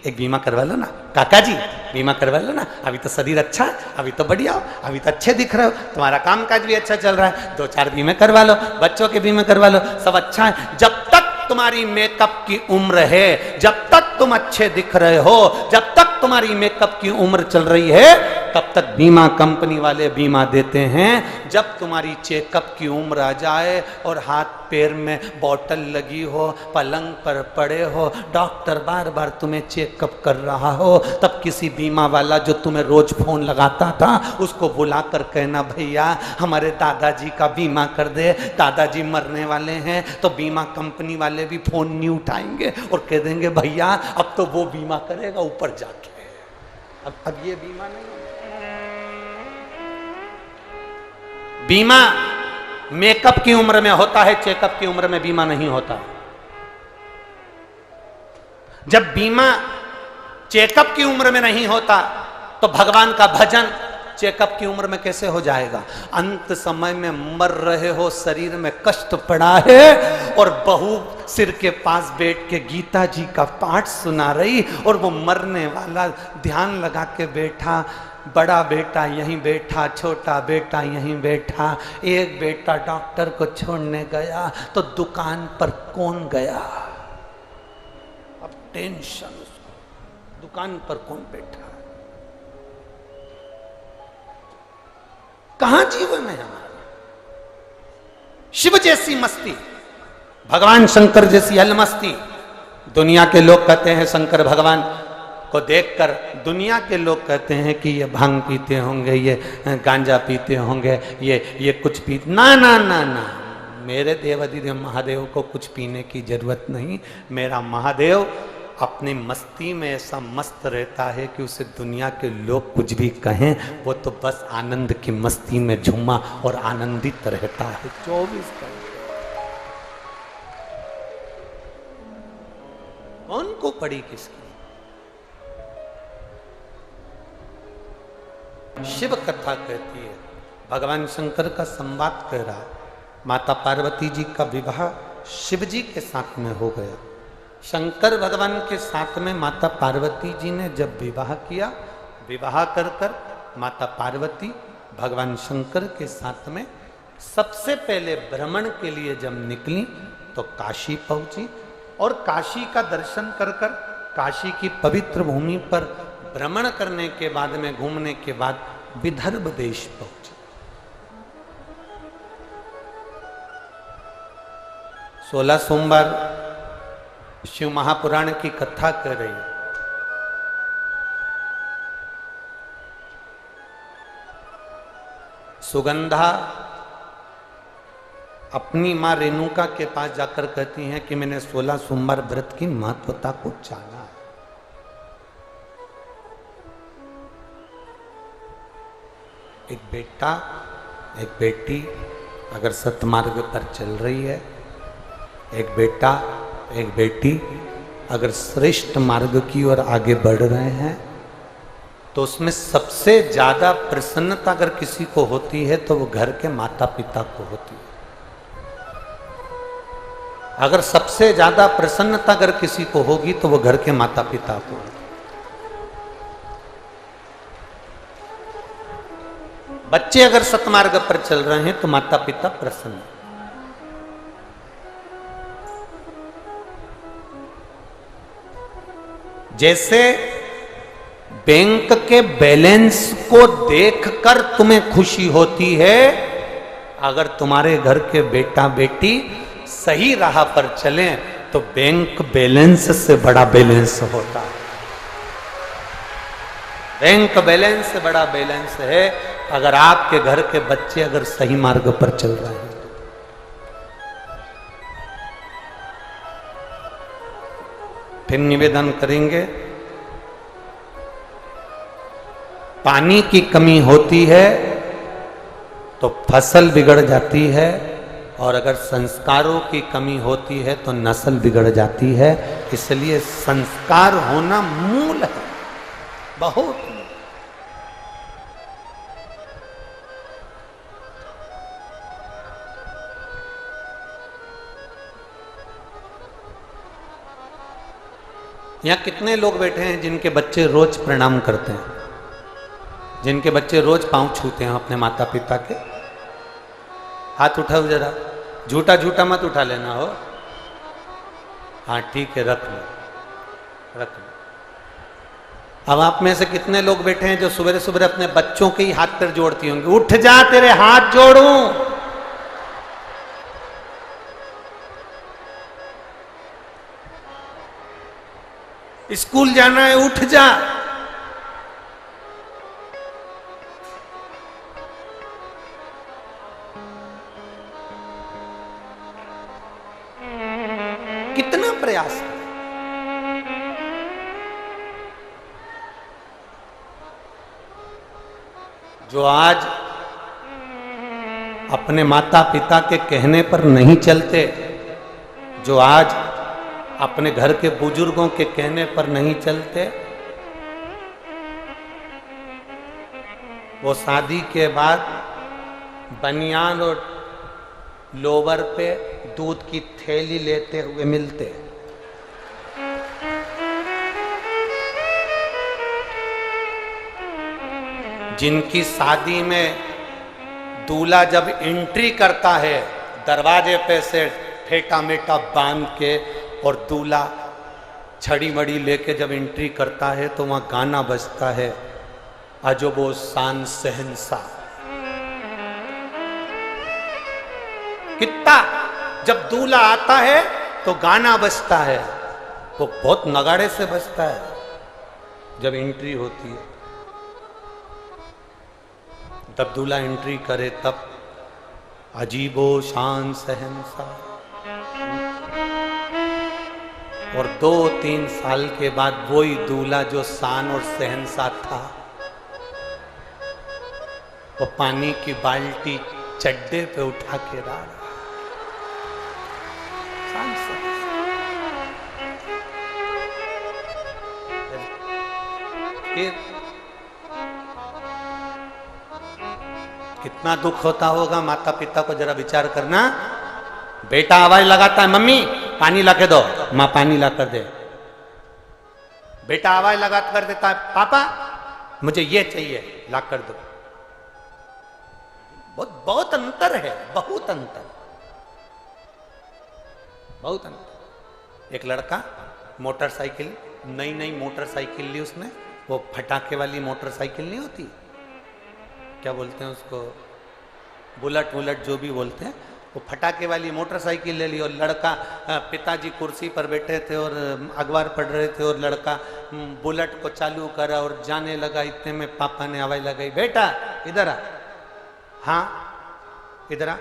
एक बीमा करवा लो ना, काका जी बीमा करवा लो ना, अभी तो शरीर अच्छा है, अभी तो बढ़िया हो, अभी तो अच्छे दिख रहे हो, तुम्हारा काम काज भी अच्छा चल रहा है, 2-4 बीमे करवा लो, बच्चों के बीमे करवा लो, सब अच्छा है। जब तक तुम्हारी मेकअप की उम्र है, जब तक तुम अच्छे दिख रहे हो, जब तक तुम्हारी मेकअप की उम्र चल रही है, तब तक बीमा कंपनी वाले बीमा देते हैं। जब तुम्हारी चेकअप की उम्र आ जाए और हाथ पैर में बोतल लगी हो, पलंग पर पड़े हो, डॉक्टर बार बार तुम्हें चेकअप कर रहा हो, तब किसी बीमा वाला जो तुम्हें रोज फोन लगाता था उसको बुलाकर कहना, भैया हमारे दादाजी का बीमा कर दे, दादाजी मरने वाले हैं। तो बीमा कंपनी वाले भी फोन नहीं उठाएंगे और कह देंगे, भैया अब तो वो बीमा करेगा ऊपर जाके, अब ये बीमा नहीं। बीमा मेकअप की उम्र में होता है, चेकअप की उम्र में बीमा नहीं होता। जब बीमा चेकअप की उम्र में नहीं होता तो भगवान का भजन चेकअप की उम्र में कैसे हो जाएगा? अंत समय में मर रहे हो, शरीर में कष्ट पड़ा है और बहू सिर के पास बैठ के गीता जी का पाठ सुना रही और वो मरने वाला ध्यान लगा के बैठा, बड़ा बेटा यहीं बैठा, छोटा बेटा यहीं बैठा। एक बेटा डॉक्टर को छोड़ने गया तो दुकान पर कौन गया? अब टेंशन, दुकान पर कौन बैठा? कहां जीवन है हमारा? शिव जैसी मस्ती, भगवान शंकर जैसी अलमस्ती। दुनिया के लोग कहते हैं शंकर भगवान को देखकर, दुनिया के लोग कहते हैं कि ये भांग पीते होंगे, ये गांजा पीते होंगे, ये कुछ पी, ना ना ना ना, मेरे देवाधिदेव महादेव को कुछ पीने की जरूरत नहीं। मेरा महादेव अपनी मस्ती में ऐसा मस्त रहता है कि उसे दुनिया के लोग कुछ भी कहें, वो तो बस आनंद की मस्ती में झूमा और आनंदित रहता है 24 घंटे। कौन को पड़ी किसकी? शिव कथा कहती है, भगवान शंकर का संवाद कह रहा, माता पार्वती जी का विवाह शिव जी के साथ में हो गया। शंकर भगवान के साथ में माता पार्वती जी ने जब विवाह किया, विवाह कर कर माता पार्वती भगवान शंकर के साथ में सबसे पहले भ्रमण के लिए जब निकली तो काशी पहुंची और काशी का दर्शन कर कर काशी की पवित्र भूमि पर भ्रमण करने के बाद में, घूमने के बाद विदर्भ देश पहुंची। 16 सोमवार शिव महापुराण की कथा कर रही है। सुगंधा अपनी मां रेणुका के पास जाकर कहती हैं कि मैंने 16 सोमवार व्रत की महत्वता को जाना। एक बेटा एक बेटी अगर सतमार्ग पर चल रही है, एक बेटा एक बेटी अगर श्रेष्ठ मार्ग की ओर आगे बढ़ रहे हैं, तो उसमें सबसे ज्यादा प्रसन्नता अगर किसी को होती है तो वो घर के माता पिता को होती है। अगर सबसे ज्यादा प्रसन्नता अगर किसी को होगी तो वो घर के माता पिता को होगी। बच्चे अगर सतमार्ग पर चल रहे हैं तो माता पिता प्रसन्न। जैसे बैंक के बैलेंस को देखकर तुम्हें खुशी होती है, अगर तुम्हारे घर के बेटा बेटी सही राह पर चलें तो बैंक बैलेंस से बड़ा बैलेंस होता है। बैंक बैलेंस से बड़ा बैलेंस है अगर आपके घर के बच्चे अगर सही मार्ग पर चल रहे हैं। फिर निवेदन करेंगे, पानी की कमी होती है तो फसल बिगड़ जाती है, और अगर संस्कारों की कमी होती है तो नस्ल बिगड़ जाती है। इसलिए संस्कार होना मूल है, बहुत। यहाँ कितने लोग बैठे हैं जिनके बच्चे रोज प्रणाम करते हैं, जिनके बच्चे रोज पांव छूते हैं अपने माता पिता के? हाथ उठाओ जरा, झूठा झूठा मत उठा लेना हो। हाँ ठीक है, रख लो रख लो। अब आप में से कितने लोग बैठे हैं जो सुबह सुबह अपने बच्चों के ही हाथ पैर जोड़ती होंगी? उठ जा, तेरे हाथ जोड़ूं। स्कूल जाना है, उठ जा। कितना प्रयास है। जो आज अपने माता पिता के कहने पर नहीं चलते, जो आज अपने घर के बुजुर्गों के कहने पर नहीं चलते, वो शादी के बाद बनियान और लोवर पे दूध की थैली लेते हुए मिलते। जिनकी शादी में दूल्हा जब एंट्री करता है दरवाजे पे से फेटा मेटा बांध के, और दूल्हा छड़ी मड़ी लेके जब एंट्री करता है तो वहां गाना बजता है, अजबो शान शहंशाह। कितना जब दूल्हा आता है तो गाना बजता है, वो बहुत नगाड़े से बजता है जब एंट्री होती है। तब दूल्हा एंट्री करे तब अजीबो शान शहंशाह। और 2-3 साल के बाद वही दूल्हा जो शान और शहंशाह था, वो पानी की बाल्टी चड्डे पे उठा के ला रहा। कितना दुख होता होगा माता पिता को, जरा विचार करना। बेटा आवाज लगाता है, मम्मी पानी ला के दो, माँ पानी ला कर दे। बेटा आवाज लगा कर देता है, पापा मुझे ये चाहिए, ला कर दो। बहुत बहुत अंतर है, बहुत अंतर, बहुत अंतर। एक लड़का मोटरसाइकिल, नई नई मोटरसाइकिल ली उसने, वो फटाके वाली मोटरसाइकिल नहीं होती, क्या बोलते हैं उसको, बुलेट वुलेट जो भी बोलते हैं, वो फटाके वाली मोटरसाइकिल ले ली। और लड़का, पिताजी कुर्सी पर बैठे थे और अखबार पढ़ रहे थे, और लड़का बुलेट को चालू करा और जाने लगा। इतने में पापा ने आवाज लगाई, बेटा इधर आ। हाँ इधर आ,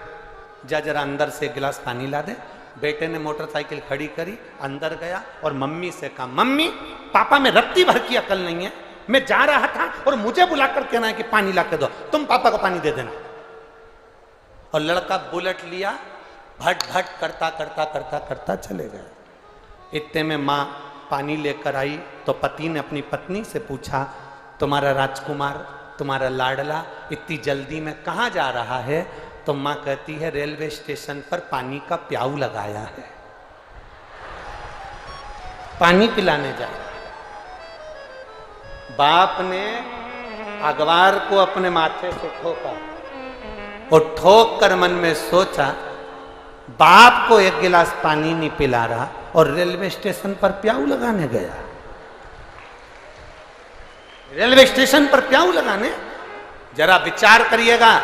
जा जरा अंदर से एक गिलास पानी ला दे। बेटे ने मोटरसाइकिल खड़ी करी, अंदर गया और मम्मी से कहा, मम्मी पापा में रत्ती भर की अकल नहीं है, मैं जा रहा था और मुझे बुलाकर कहना है कि पानी ला के दो, तुम पापा को पानी दे देना। और लड़का बुलेट लिया, भट भट करता करता करता करता चले गए। इतने में माँ पानी लेकर आई तो पति ने अपनी पत्नी से पूछा, तुम्हारा राजकुमार, तुम्हारा लाडला इतनी जल्दी में कहाँ जा रहा है? तो माँ कहती है, रेलवे स्टेशन पर पानी का प्याऊ लगाया है, पानी पिलाने जा। बाप ने अखबार को अपने माथे से ठोका और ठोक कर मन में सोचा, बाप को एक गिलास पानी नहीं पिला रहा और रेलवे स्टेशन पर प्याऊ लगाने गया। रेलवे स्टेशन पर प्याऊ लगाने, जरा विचार करिएगा।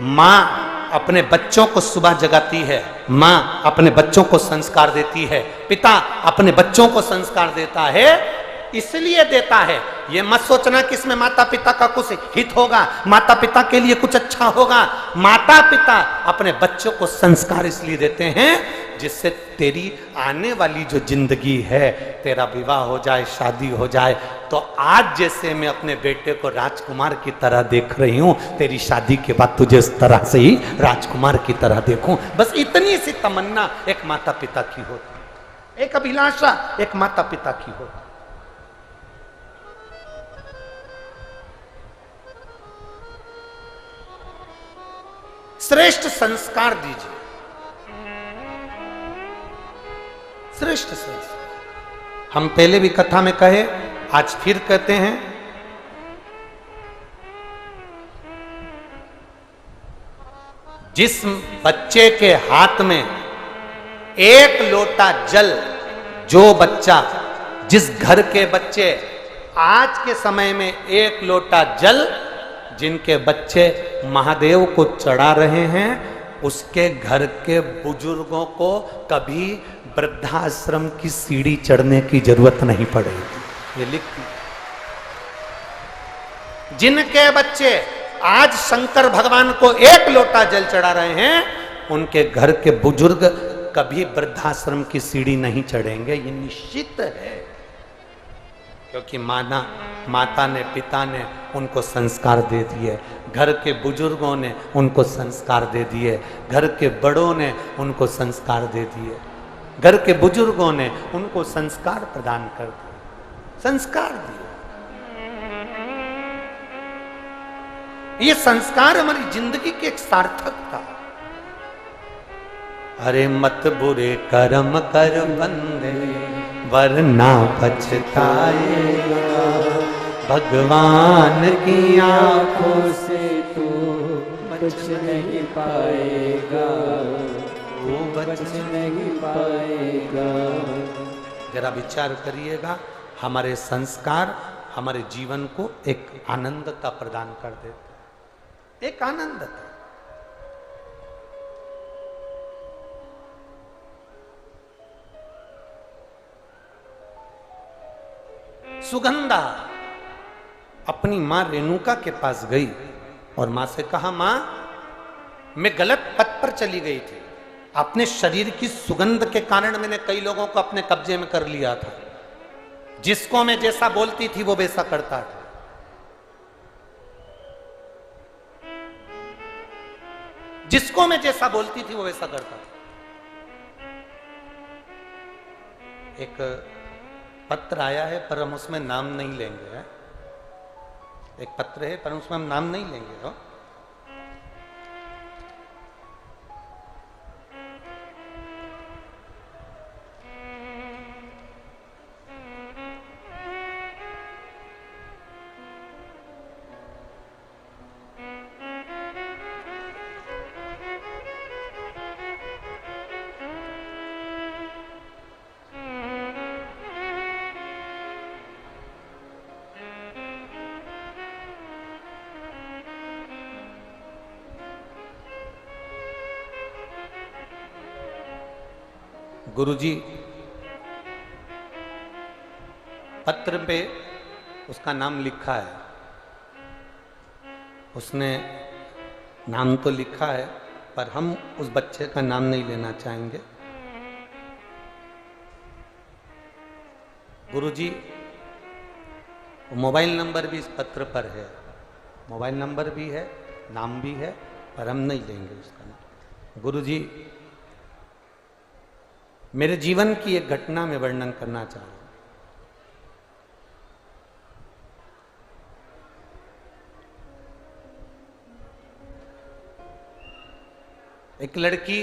माँ अपने बच्चों को सुबह जगाती है, माँ अपने बच्चों को संस्कार देती है, पिता अपने बच्चों को संस्कार देता है, इसलिए देता है। ये मत सोचना कि इसमें माता पिता का कुछ हित होगा, माता पिता के लिए कुछ अच्छा होगा। माता पिता अपने बच्चों को संस्कार इसलिए देते हैं जिससे तेरी आने वाली जो जिंदगी है, तेरा विवाह हो जाए, शादी हो जाए, तो आज जैसे मैं अपने बेटे को राजकुमार की तरह देख रही हूं, तेरी शादी के बाद तुझे उस तरह से ही राजकुमार की तरह देखूं। बस इतनी सी तमन्ना एक माता पिता की होती, एक अभिलाषा एक माता पिता की होती। श्रेष्ठ संस्कार दीजिए, श्रेष्ठ संस्कार। हम पहले भी कथा में कहे, आज फिर कहते हैं, जिस बच्चे के हाथ में एक लोटा जल, जो बच्चा, जिस घर के बच्चे आज के समय में एक लोटा जल जिनके बच्चे महादेव को चढ़ा रहे हैं, उसके घर के बुजुर्गों को कभी वृद्धाश्रम की सीढ़ी चढ़ने की जरूरत नहीं पड़ेगी। ये लिख, जिनके बच्चे आज शंकर भगवान को एक लोटा जल चढ़ा रहे हैं, उनके घर के बुजुर्ग कभी वृद्धाश्रम की सीढ़ी नहीं चढ़ेंगे। ये निश्चित है, क्योंकि माता ने, पिता ने उनको संस्कार दे दिए, घर के बुजुर्गों ने उनको संस्कार दे दिए, घर के बड़ों ने उनको संस्कार दे दिए, घर के बुजुर्गों ने उनको संस्कार प्रदान कर दिए, संस्कार दिए। ये संस्कार हमारी जिंदगी की एक सार्थकता। अरे मत बुरे कर्म कर बंदे, वरना पछताएगा, भगवान की आंखों से तू बच नहीं पाएगा, तू बच नहीं पाएगा। जरा विचार करिएगा, हमारे संस्कार हमारे जीवन को एक आनंदता प्रदान कर देते, एक आनंदता। सुगंधा अपनी मां रेणुका के पास गई और मां से कहा, मां मैं गलत पथ पर चली गई थी, अपने शरीर की सुगंध के कारण मैंने कई लोगों को अपने कब्जे में कर लिया था, जिसको मैं जैसा बोलती थी वो वैसा करता था। जिसको मैं जैसा बोलती थी वो वैसा करता था। एक पत्र आया है पर हम उसमें नाम नहीं लेंगे, है? एक पत्र है पर उसमें हम नाम नहीं लेंगे। हो? गुरुजी पत्र पे उसका नाम लिखा है, उसने नाम तो लिखा है पर हम उस बच्चे का नाम नहीं लेना चाहेंगे। गुरुजी मोबाइल नंबर भी इस पत्र पर है, मोबाइल नंबर भी है, नाम भी है, पर हम नहीं लेंगे उसका नाम। गुरुजी मेरे जीवन की एक घटना में वर्णन करना चाहूँ। एक लड़की,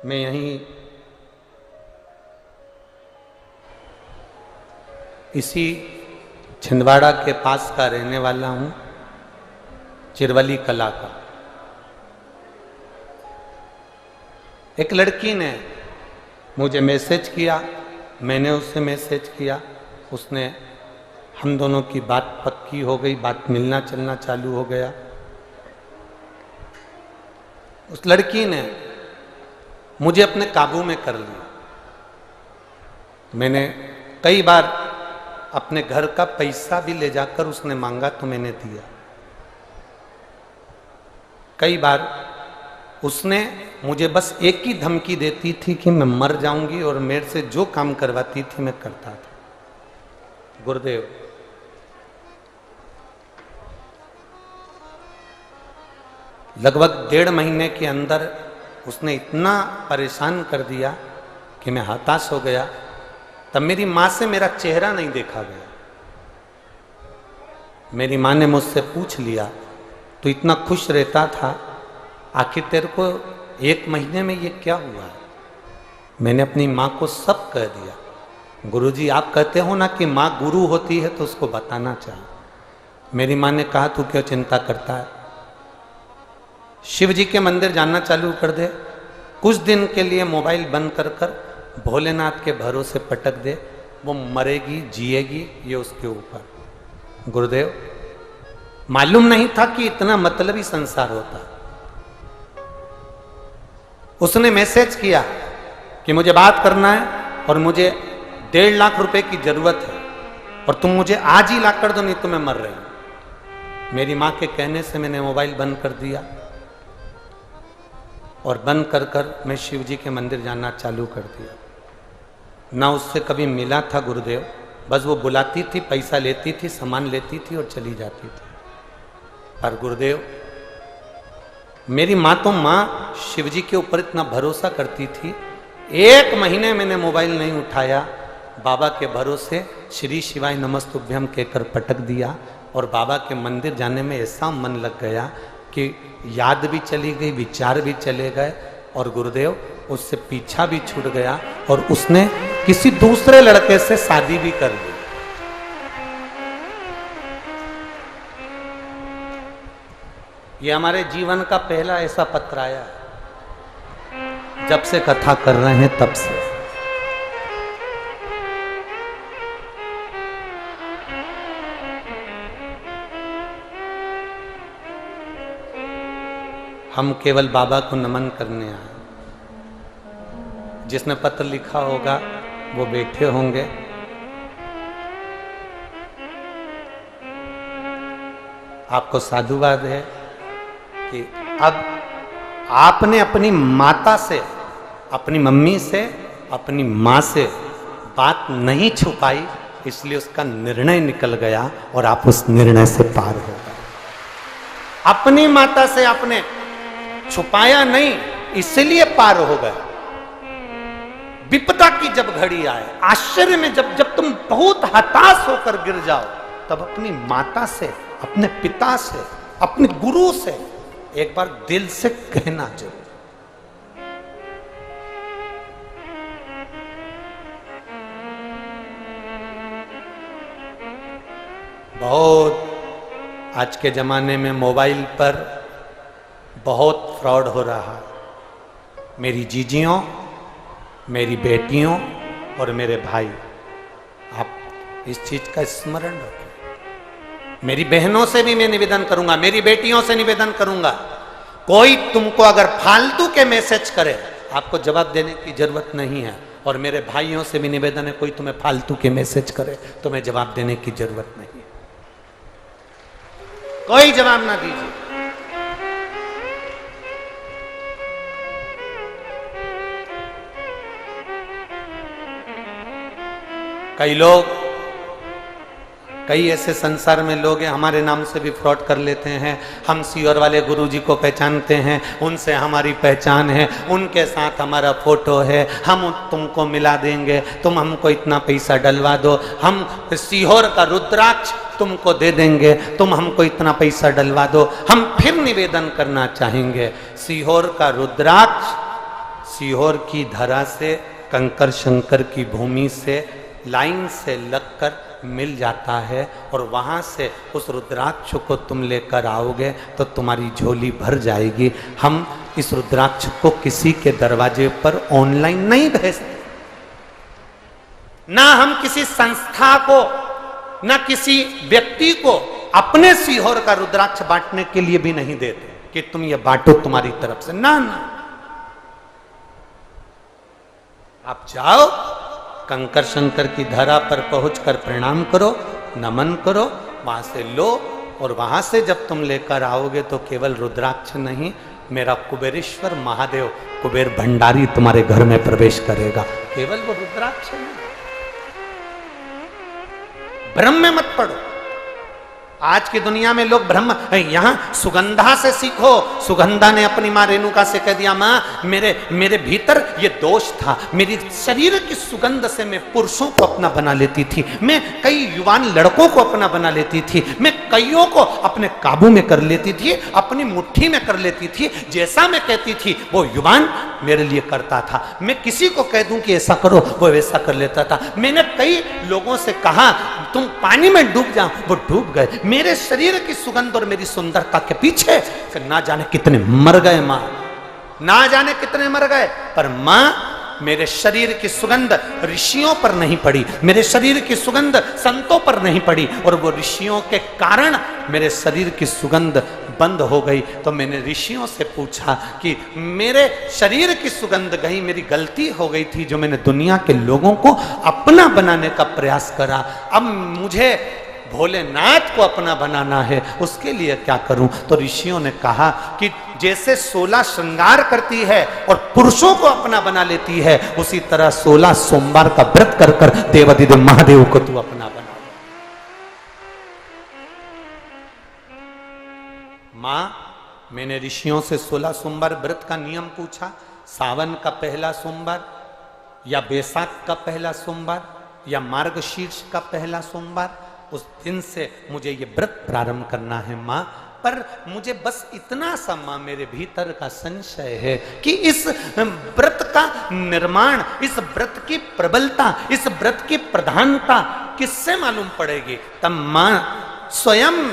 मैं यहीं इसी छिंदवाड़ा के पास का रहने वाला हूँ, चिरवली कला का। एक लड़की ने मुझे मैसेज किया, मैंने उससे मैसेज किया, उसने, हम दोनों की बात पक्की हो गई, बात मिलना चलना चालू हो गया। उस लड़की ने मुझे अपने काबू में कर लिया। मैंने कई बार अपने घर का पैसा भी ले जाकर उसने मांगा तो मैंने दिया। कई बार उसने मुझे बस एक ही धमकी देती थी कि मैं मर जाऊंगी, और मेरे से जो काम करवाती थी मैं करता था। गुरुदेव लगभग 1.5 महीने के अंदर उसने इतना परेशान कर दिया कि मैं हताश हो गया। तब मेरी माँ से मेरा चेहरा नहीं देखा गया। मेरी माँ ने मुझसे पूछ लिया, तो इतना खुश रहता था, आखिर तेरे को 1 महीने में ये क्या हुआ? मैंने अपनी माँ को सब कह दिया। गुरुजी आप कहते हो ना कि माँ गुरु होती है तो उसको बताना चाहिए। मेरी माँ ने कहा तू क्यों चिंता करता है, शिव जी के मंदिर जाना चालू कर दे, कुछ दिन के लिए मोबाइल बंद कर कर भोलेनाथ के भरोसे पटक दे, वो मरेगी जिएगी ये उसके ऊपर। गुरुदेव मालूम नहीं था कि इतना मतलबी संसार होता। उसने मैसेज किया कि मुझे बात करना है और मुझे 1.5 लाख रुपए की जरूरत है और तुम मुझे आज ही ला कर दो, नहीं तो मैं मर रही हूं। मेरी मां के कहने से मैंने मोबाइल बंद कर दिया और बंद कर कर मैं शिव जी के मंदिर जाना चालू कर दिया। ना उससे कभी मिला था गुरुदेव, बस वो बुलाती थी, पैसा लेती थी, सामान लेती थी और चली जाती थी। पर गुरुदेव मेरी माँ तो माँ शिव जी के ऊपर इतना भरोसा करती थी, 1 महीने मैंने मोबाइल नहीं उठाया, बाबा के भरोसे श्री शिवाय नमस्तुभ्यम कहकर पटक दिया और बाबा के मंदिर जाने में ऐसा मन लग गया कि याद भी चली गई, विचार भी चले गए और गुरुदेव उससे पीछा भी छूट गया और उसने किसी दूसरे लड़के से शादी भी कर ली। ये हमारे जीवन का पहला ऐसा पत्र आया जब से कथा कर रहे हैं तब से। हम केवल बाबा को नमन करने आए। जिसने पत्र लिखा होगा वो बैठे होंगे। आपको साधुवाद है कि अब आपने अपनी माता से, अपनी मम्मी से, अपनी माँ से बात नहीं छुपाई, इसलिए उसका निर्णय निकल गया और आप उस निर्णय से पार हो गए। अपनी माता से आपने छुपाया नहीं, इसलिए पार हो गए। विपदा की जब घड़ी आए, आश्चर्य में जब तुम बहुत हताश होकर गिर जाओ, तब अपनी माता से, अपने पिता से, अपने गुरु से एक बार दिल से कहना जरूर। बहुत आज के जमाने में मोबाइल पर बहुत फ्रॉड हो रहा है। मेरी जीजियों, मेरी बेटियों और मेरे भाई, आप इस चीज का स्मरण रखें। मेरी बहनों से भी मैं निवेदन करूंगा, मेरी बेटियों से निवेदन करूंगा, कोई तुमको अगर फालतू के मैसेज करे आपको जवाब देने की जरूरत नहीं है। और मेरे भाइयों से भी निवेदन है, कोई तुम्हें फालतू के मैसेज करे तुम्हें जवाब देने की जरूरत नहीं है, कोई जवाब ना दीजिए। कई लोग, कई ऐसे संसार में लोग हैं हमारे नाम से भी फ्रॉड कर लेते हैं। हम सीहोर वाले गुरुजी को पहचानते हैं, उनसे हमारी पहचान है, उनके साथ हमारा फोटो है, हम तुमको मिला देंगे, तुम हमको इतना पैसा डलवा दो, हम सीहोर का रुद्राक्ष तुमको दे देंगे, तुम हमको इतना पैसा डलवा दो। हम फिर निवेदन करना चाहेंगे, सीहोर का रुद्राक्ष सीहोर की धरा से, कंकर शंकर की भूमि से लाइन से लगकर मिल जाता है और वहां से उस रुद्राक्ष को तुम लेकर आओगे तो तुम्हारी झोली भर जाएगी। हम इस रुद्राक्ष को किसी के दरवाजे पर ऑनलाइन नहीं भेजते, ना हम किसी संस्था को, ना किसी व्यक्ति को अपने सीहोर का रुद्राक्ष बांटने के लिए भी नहीं देते कि तुम ये बांटो तुम्हारी तरफ से। ना ना, आप जाओ, कंकर शंकर की धरा पर पहुंचकर प्रणाम करो, नमन करो, वहां से लो और वहां से जब तुम लेकर आओगे तो केवल रुद्राक्ष नहीं, मेरा कुबेरेश्वर महादेव, कुबेर भंडारी तुम्हारे घर में प्रवेश करेगा। केवल वो रुद्राक्ष नहीं। भ्रम में मत पड़ो, आज की दुनिया में लोग ब्रह्म, यहाँ सुगंधा से सीखो। सुगंधा ने अपनी माँ रेणुका से कह दिया, माँ मेरे भीतर ये दोष था, मेरी शरीर की सुगंध से मैं पुरुषों को अपना बना लेती थी, मैं कई युवान लड़कों को अपना बना लेती थी, मैं कईयों को अपने काबू में कर लेती थी, अपनी मुट्ठी में कर लेती थी। जैसा मैं कहती थी वो युवान मेरे लिए करता था, मैं किसी को कह दूं कि ऐसा करो वो वैसा कर लेता था। मैंने कई लोगों से कहा तुम पानी में डूब जाओ, वो डूब गए। मेरे शरीर की सुगंध और मेरी सुंदरता के पीछे फिर ना जाने कितने मर गए मां, ना जाने कितने मर गए। पर मां मेरे शरीर की सुगंध ऋषियों पर नहीं पड़ी, मेरे शरीर की सुगंध संतों पर नहीं पड़ी, और वो ऋषियों के कारण मेरे शरीर की सुगंध बंद हो गई। तो मैंने ऋषियों से पूछा कि मेरे शरीर की सुगंध गई, मेरी गलती हो गई थी जो मैंने दुनिया के लोगों को अपना बनाने का प्रयास करा। अब मुझे भोलेनाथ को अपना बनाना है, उसके लिए क्या करूं? तो ऋषियों ने कहा कि जैसे 16 श्रृंगार करती है और पुरुषों को अपना बना लेती है, उसी तरह 16 सोमवार का व्रत कर कर देवाधिदेव महादेव को तू अपना बना। मां, मैंने ऋषियों से 16 सोमवार व्रत का नियम पूछा। सावन का पहला सोमवार या बैसाख का पहला सोमवार या मार्गशीर्ष का पहला सोमवार, उस दिन से मुझे ये व्रत प्रारंभ करना है मां। पर मुझे बस इतना सा मां मेरे भीतर का संशय है कि इस व्रत का निर्माण, इस व्रत की प्रबलता, इस व्रत की प्रधानता किससे मालूम पड़ेगी? तब मां स्वयं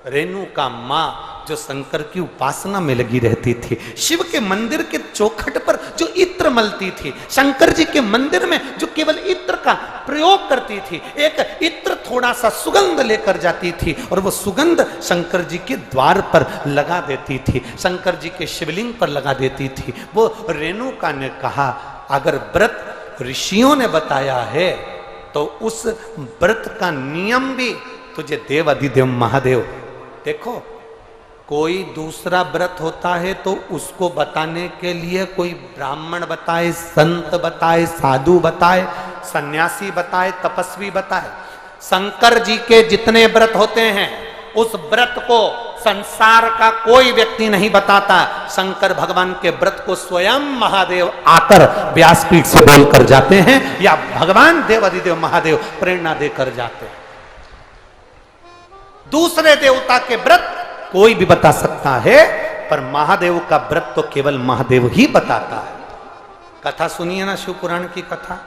रेणुका मां जो शंकर की उपासना में लगी रहती थी, शिव के मंदिर के चौखट पर जो इत्र मलती थी, शंकर जी के मंदिर में जो केवल इत्र का प्रयोग करती थी, एक इत्र थोड़ा सा सुगंध लेकर जाती थी और वो सुगंध शंकर जी के द्वार पर लगा देती थी, शंकर जी के शिवलिंग पर लगा देती थी। वो रेणुका ने कहा अगर व्रत ऋषियों ने बताया है तो उस व्रत का नियम भी तुझे देव अधिदेव महादेव। देखो, कोई दूसरा व्रत होता है तो उसको बताने के लिए कोई ब्राह्मण बताए, संत बताए, साधु बताए, सन्यासी बताए, तपस्वी बताए। शंकर जी के जितने व्रत होते हैं उस व्रत को संसार का कोई व्यक्ति नहीं बताता। शंकर भगवान के व्रत को स्वयं महादेव आकर व्यासपीठ से बोलकर जाते हैं या भगवान देव अधिदेव महादेव प्रेरणा देकर जाते हैं। दूसरे देवता के व्रत कोई भी बता सकता है, पर महादेव का व्रत तो केवल महादेव ही बताता है। कथा सुनिए ना, शिव पुराण की कथा।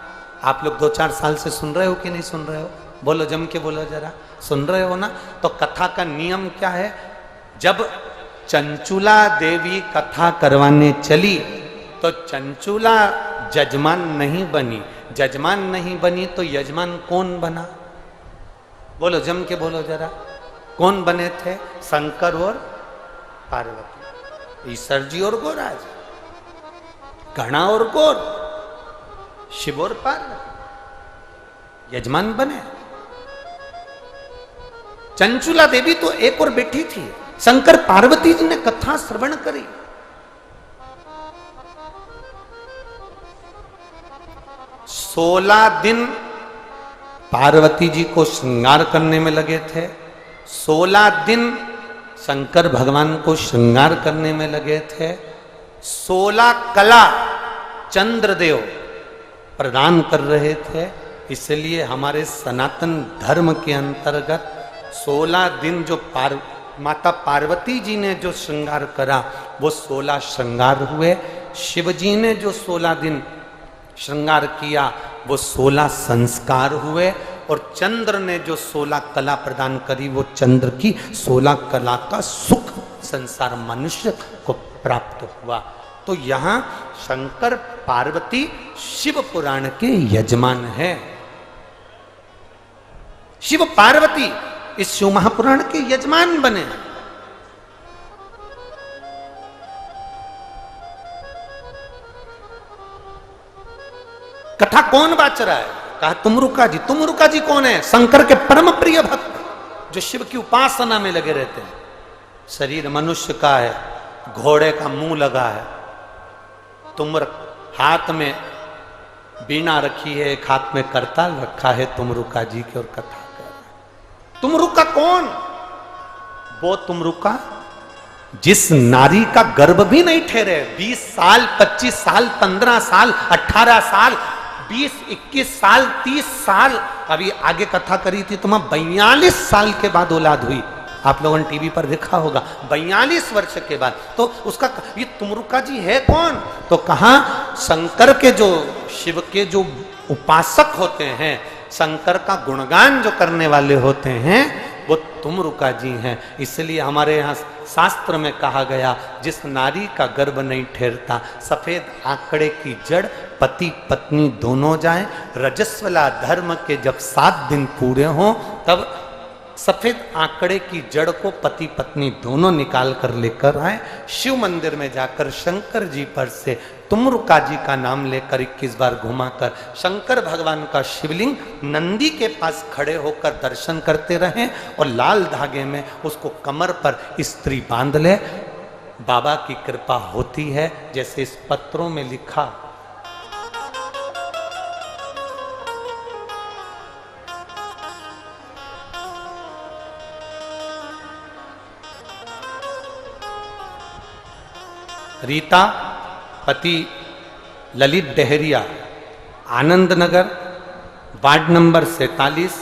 आप लोग 2-4 साल से सुन रहे हो कि नहीं सुन रहे हो? बोलो, जम के बोलो जरा, सुन रहे हो ना? तो कथा का नियम क्या है? जब चंचुला देवी कथा करवाने चली तो चंचुला जजमान नहीं बनी। जजमान नहीं बनी तो यजमान कौन बना? बोलो, जम के बोलो जरा, कौन बने थे? शंकर और पार्वती, ईश्वर जी और गोराज, घना और गौर, शिव और पार्वती यजमान बने। चंचुला देवी तो एक और बैठी थी, शंकर पार्वती जी ने कथा श्रवण करी। सोलह दिन पार्वती जी को श्रृंगार करने में लगे थे, 16 दिन शंकर भगवान को श्रृंगार करने में लगे थे, 16 कला चंद्रदेव प्रदान कर रहे थे। इसलिए हमारे सनातन धर्म के अंतर्गत 16 दिन जो माता पार्वती जी ने जो श्रृंगार करा वो 16 श्रृंगार हुए। शिव जी ने जो 16 दिन श्रृंगार किया वो 16 संस्कार हुए, और चंद्र ने जो 16 कला प्रदान करी वो चंद्र की 16 कला का सुख संसार मनुष्य को प्राप्त हुआ। तो यहाँ शंकर पार्वती शिव पुराण के यजमान है। शिव पार्वती इस शिव महापुराण के यजमान बने। कथा कौन बाच रहा है? कहा तुमरुका जी। तुमरुका जी कौन है? शंकर के परम प्रिय भक्त जो शिव की उपासना में लगे रहते हैं। शरीर मनुष्य का है, घोड़े का मुंह लगा है, तुमर हाथ में बीना रखी है, एक हाथ में करताल रखा है तुमरुका जी की, और कथा कर रहे। तुम रुका कौन? वो तुम रुका जिस नारी का गर्भ भी नहीं ठहरे, 20 साल, 25 साल, 15 साल, 18 साल, 20, 21 साल, 30 साल, अभी आगे कथा करी थी तुम्हें 42 साल के बाद औलाद हुई। आप लोगों ने टीवी पर देखा होगा, 42 वर्ष के बाद। तो उसका ये तुमरुका जी है कौन? तो कहा शंकर के जो, शिव के जो उपासक होते हैं, शंकर का गुणगान जो करने वाले होते हैं, वो तुमरुका जी हैं। इसलिए हमारे यहाँ शास्त्र में कहा गया, जिस नारी का गर्भ नहीं ठहरता, सफेद आंकड़े की जड़, पति पत्नी दोनों जाएं, रजस्वला धर्म के जब 7 दिन पूरे हों, तब सफेद आंकड़े की जड़ को पति पत्नी दोनों निकाल कर लेकर आए। शिव मंदिर में जाकर शंकर जी पर से तुमरुका जी का नाम लेकर 21 बार घुमाकर शंकर भगवान का शिवलिंग नंदी के पास खड़े होकर दर्शन करते रहें और लाल धागे में उसको कमर पर स्त्री बांध ले। बाबा की कृपा होती है, जैसे इस पत्रों में लिखा। रीता पति Lalit Dahariya, Anand Nagar, ward number 47,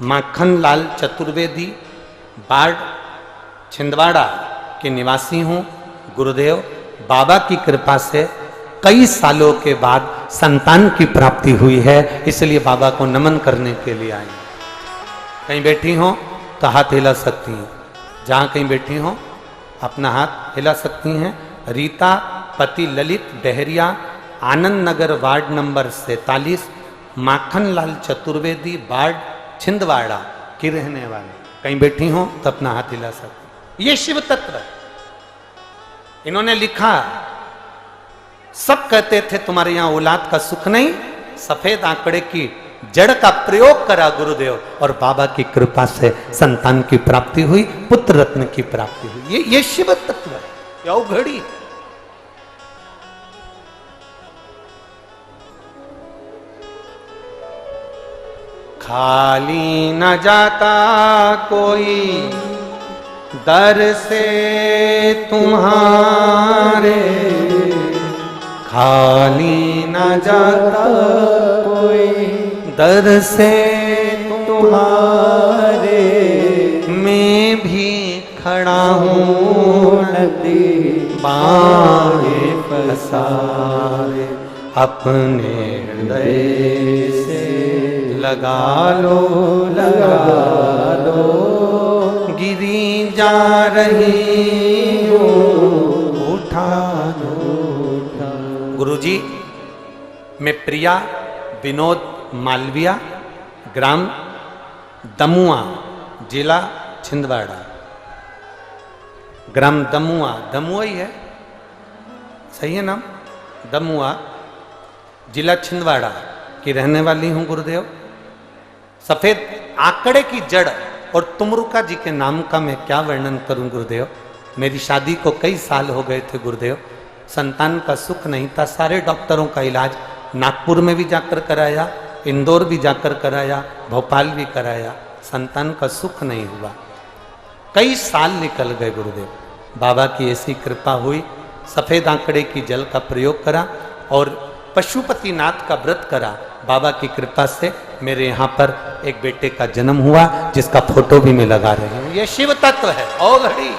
Makhan Lal Chaturvedi, ward Chhindwara के निवासी हूँ। गुरुदेव, बाबा की कृपा से कई सालों के बाद संतान की प्राप्ति हुई है, इसलिए बाबा को नमन करने के लिए आई। कहीं बैठी हो तो हाथ हिला सकती हैं, जहाँ कहीं बैठी हो अपना हाथ हिला सकती हैं। रीता पति Lalit Dahariya, Anand Nagar, ward number 47, Makhan Lal Chaturvedi, ward Chhindwara की रहने वाले। कहीं बैठी हो तो अपना हाथ हिला सकते। ये शिव तत्व है। इन्होंने लिखा, सब कहते थे तुम्हारे यहां औलाद का सुख नहीं, सफेद आंकड़े की जड़ का प्रयोग करा गुरुदेव, और बाबा की कृपा से संतान की प्राप्ति हुई, पुत्र रत्न की प्राप्ति हुई। ये शिव तत्व है, या घड़ी। खाली न जाता कोई दर से तुम्हारे, खाली न जाता कोई दर से तुम्हारे, मैं भी खड़ा हूँ नदी बाहे पसारे, अपने हृदय से लगा लो गिरी जा रही हो, उठा लो। गुरुजी, मैं प्रिया विनोद मालविया, ग्राम दमुआ, जिला छिंदवाड़ा। ग्राम दमुआ, दमुआ ही है, सही है नाम, दमुआ, जिला छिंदवाड़ा की रहने वाली हूं गुरुदेव। सफेद आंकड़े की जड़ और तुमरुका जी के नाम का मैं क्या वर्णन करूं गुरुदेव। मेरी शादी को कई साल हो गए थे गुरुदेव, संतान का सुख नहीं था। सारे डॉक्टरों का इलाज नागपुर में भी जाकर कराया, इंदौर भी जाकर कराया, भोपाल भी कराया, संतान का सुख नहीं हुआ। कई साल निकल गए गुरुदेव। बाबा की ऐसी कृपा हुई, सफेद आंकड़े की जल का प्रयोग करा और पशुपतिनाथ का व्रत करा। बाबा की कृपा से मेरे यहाँ पर एक बेटे का जन्म हुआ, जिसका फोटो भी मैं लगा रही हूँ। ये शिव तत्व है। ओ घड़ी,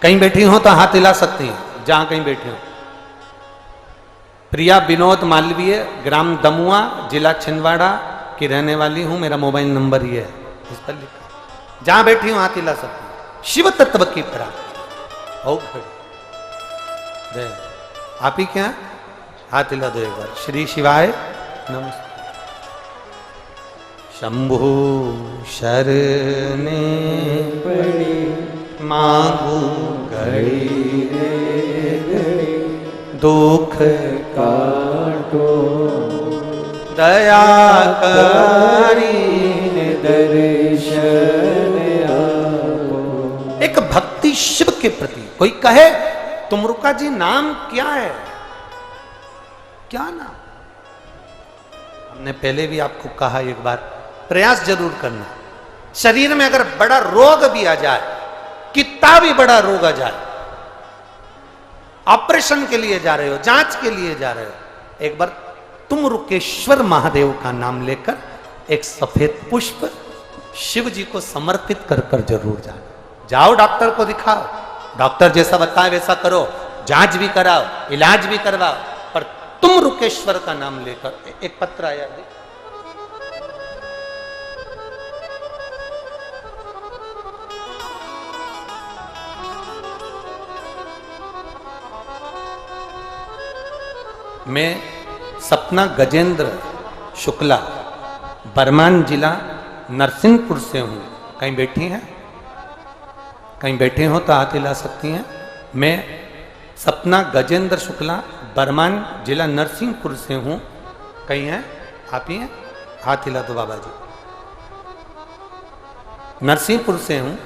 कहीं बैठी हो तो हाथ हिला सकती हैं, जहां कहीं बैठी हो। प्रिया विनोद मालवीय, ग्राम दमुआ, जिला छिंदवाड़ा की रहने वाली हूं। मेरा मोबाइल नंबर ये है, इस पर लिखा। जहां बैठी हूं हाथ हिला सकती हूं। शिव तत्व की प्राप्ति। ओ घड़ी, आप ही क्या हाथ हिला दो एक बार। श्री शिवाय नमस्ते। शंभु शरणे पड़ी मांगू घड़ी रे घड़ी, दुख काटो दया करी दर्शन आपो। एक भक्ति शिव के प्रति। कोई कहे तुमरुका जी नाम क्या है, क्या नाम? हमने पहले भी आपको कहा एक बार, प्रयास जरूर करना। शरीर में अगर बड़ा रोग भी आ जाए, कितना भी बड़ा रोग आ जाए, ऑपरेशन के लिए जा रहे हो, जांच के लिए जा रहे हो, एक बार तुम रुकेश्वर महादेव का नाम लेकर एक सफेद पुष्प शिव जी को समर्पित कर कर जरूर जाओ। डॉक्टर को दिखाओ, डॉक्टर जैसा बताए वैसा करो, जांच भी कराओ, इलाज भी करवाओ, पर तुम रुकेश्वर का नाम लेकर। एक पत्र आया है, मैं सपना गजेंद्र शुक्ला, बरमान जिला नरसिंहपुर से हूँ। कहीं बैठी हैं? कहीं बैठे हो तो हाथ हिला सकती हैं। मैं सपना गजेंद्र शुक्ला, बरमान जिला नरसिंहपुर से हूँ। कहीं हैं? आप ही हैं? हाथ हिला दो बाबा जी। नरसिंहपुर से हूँ।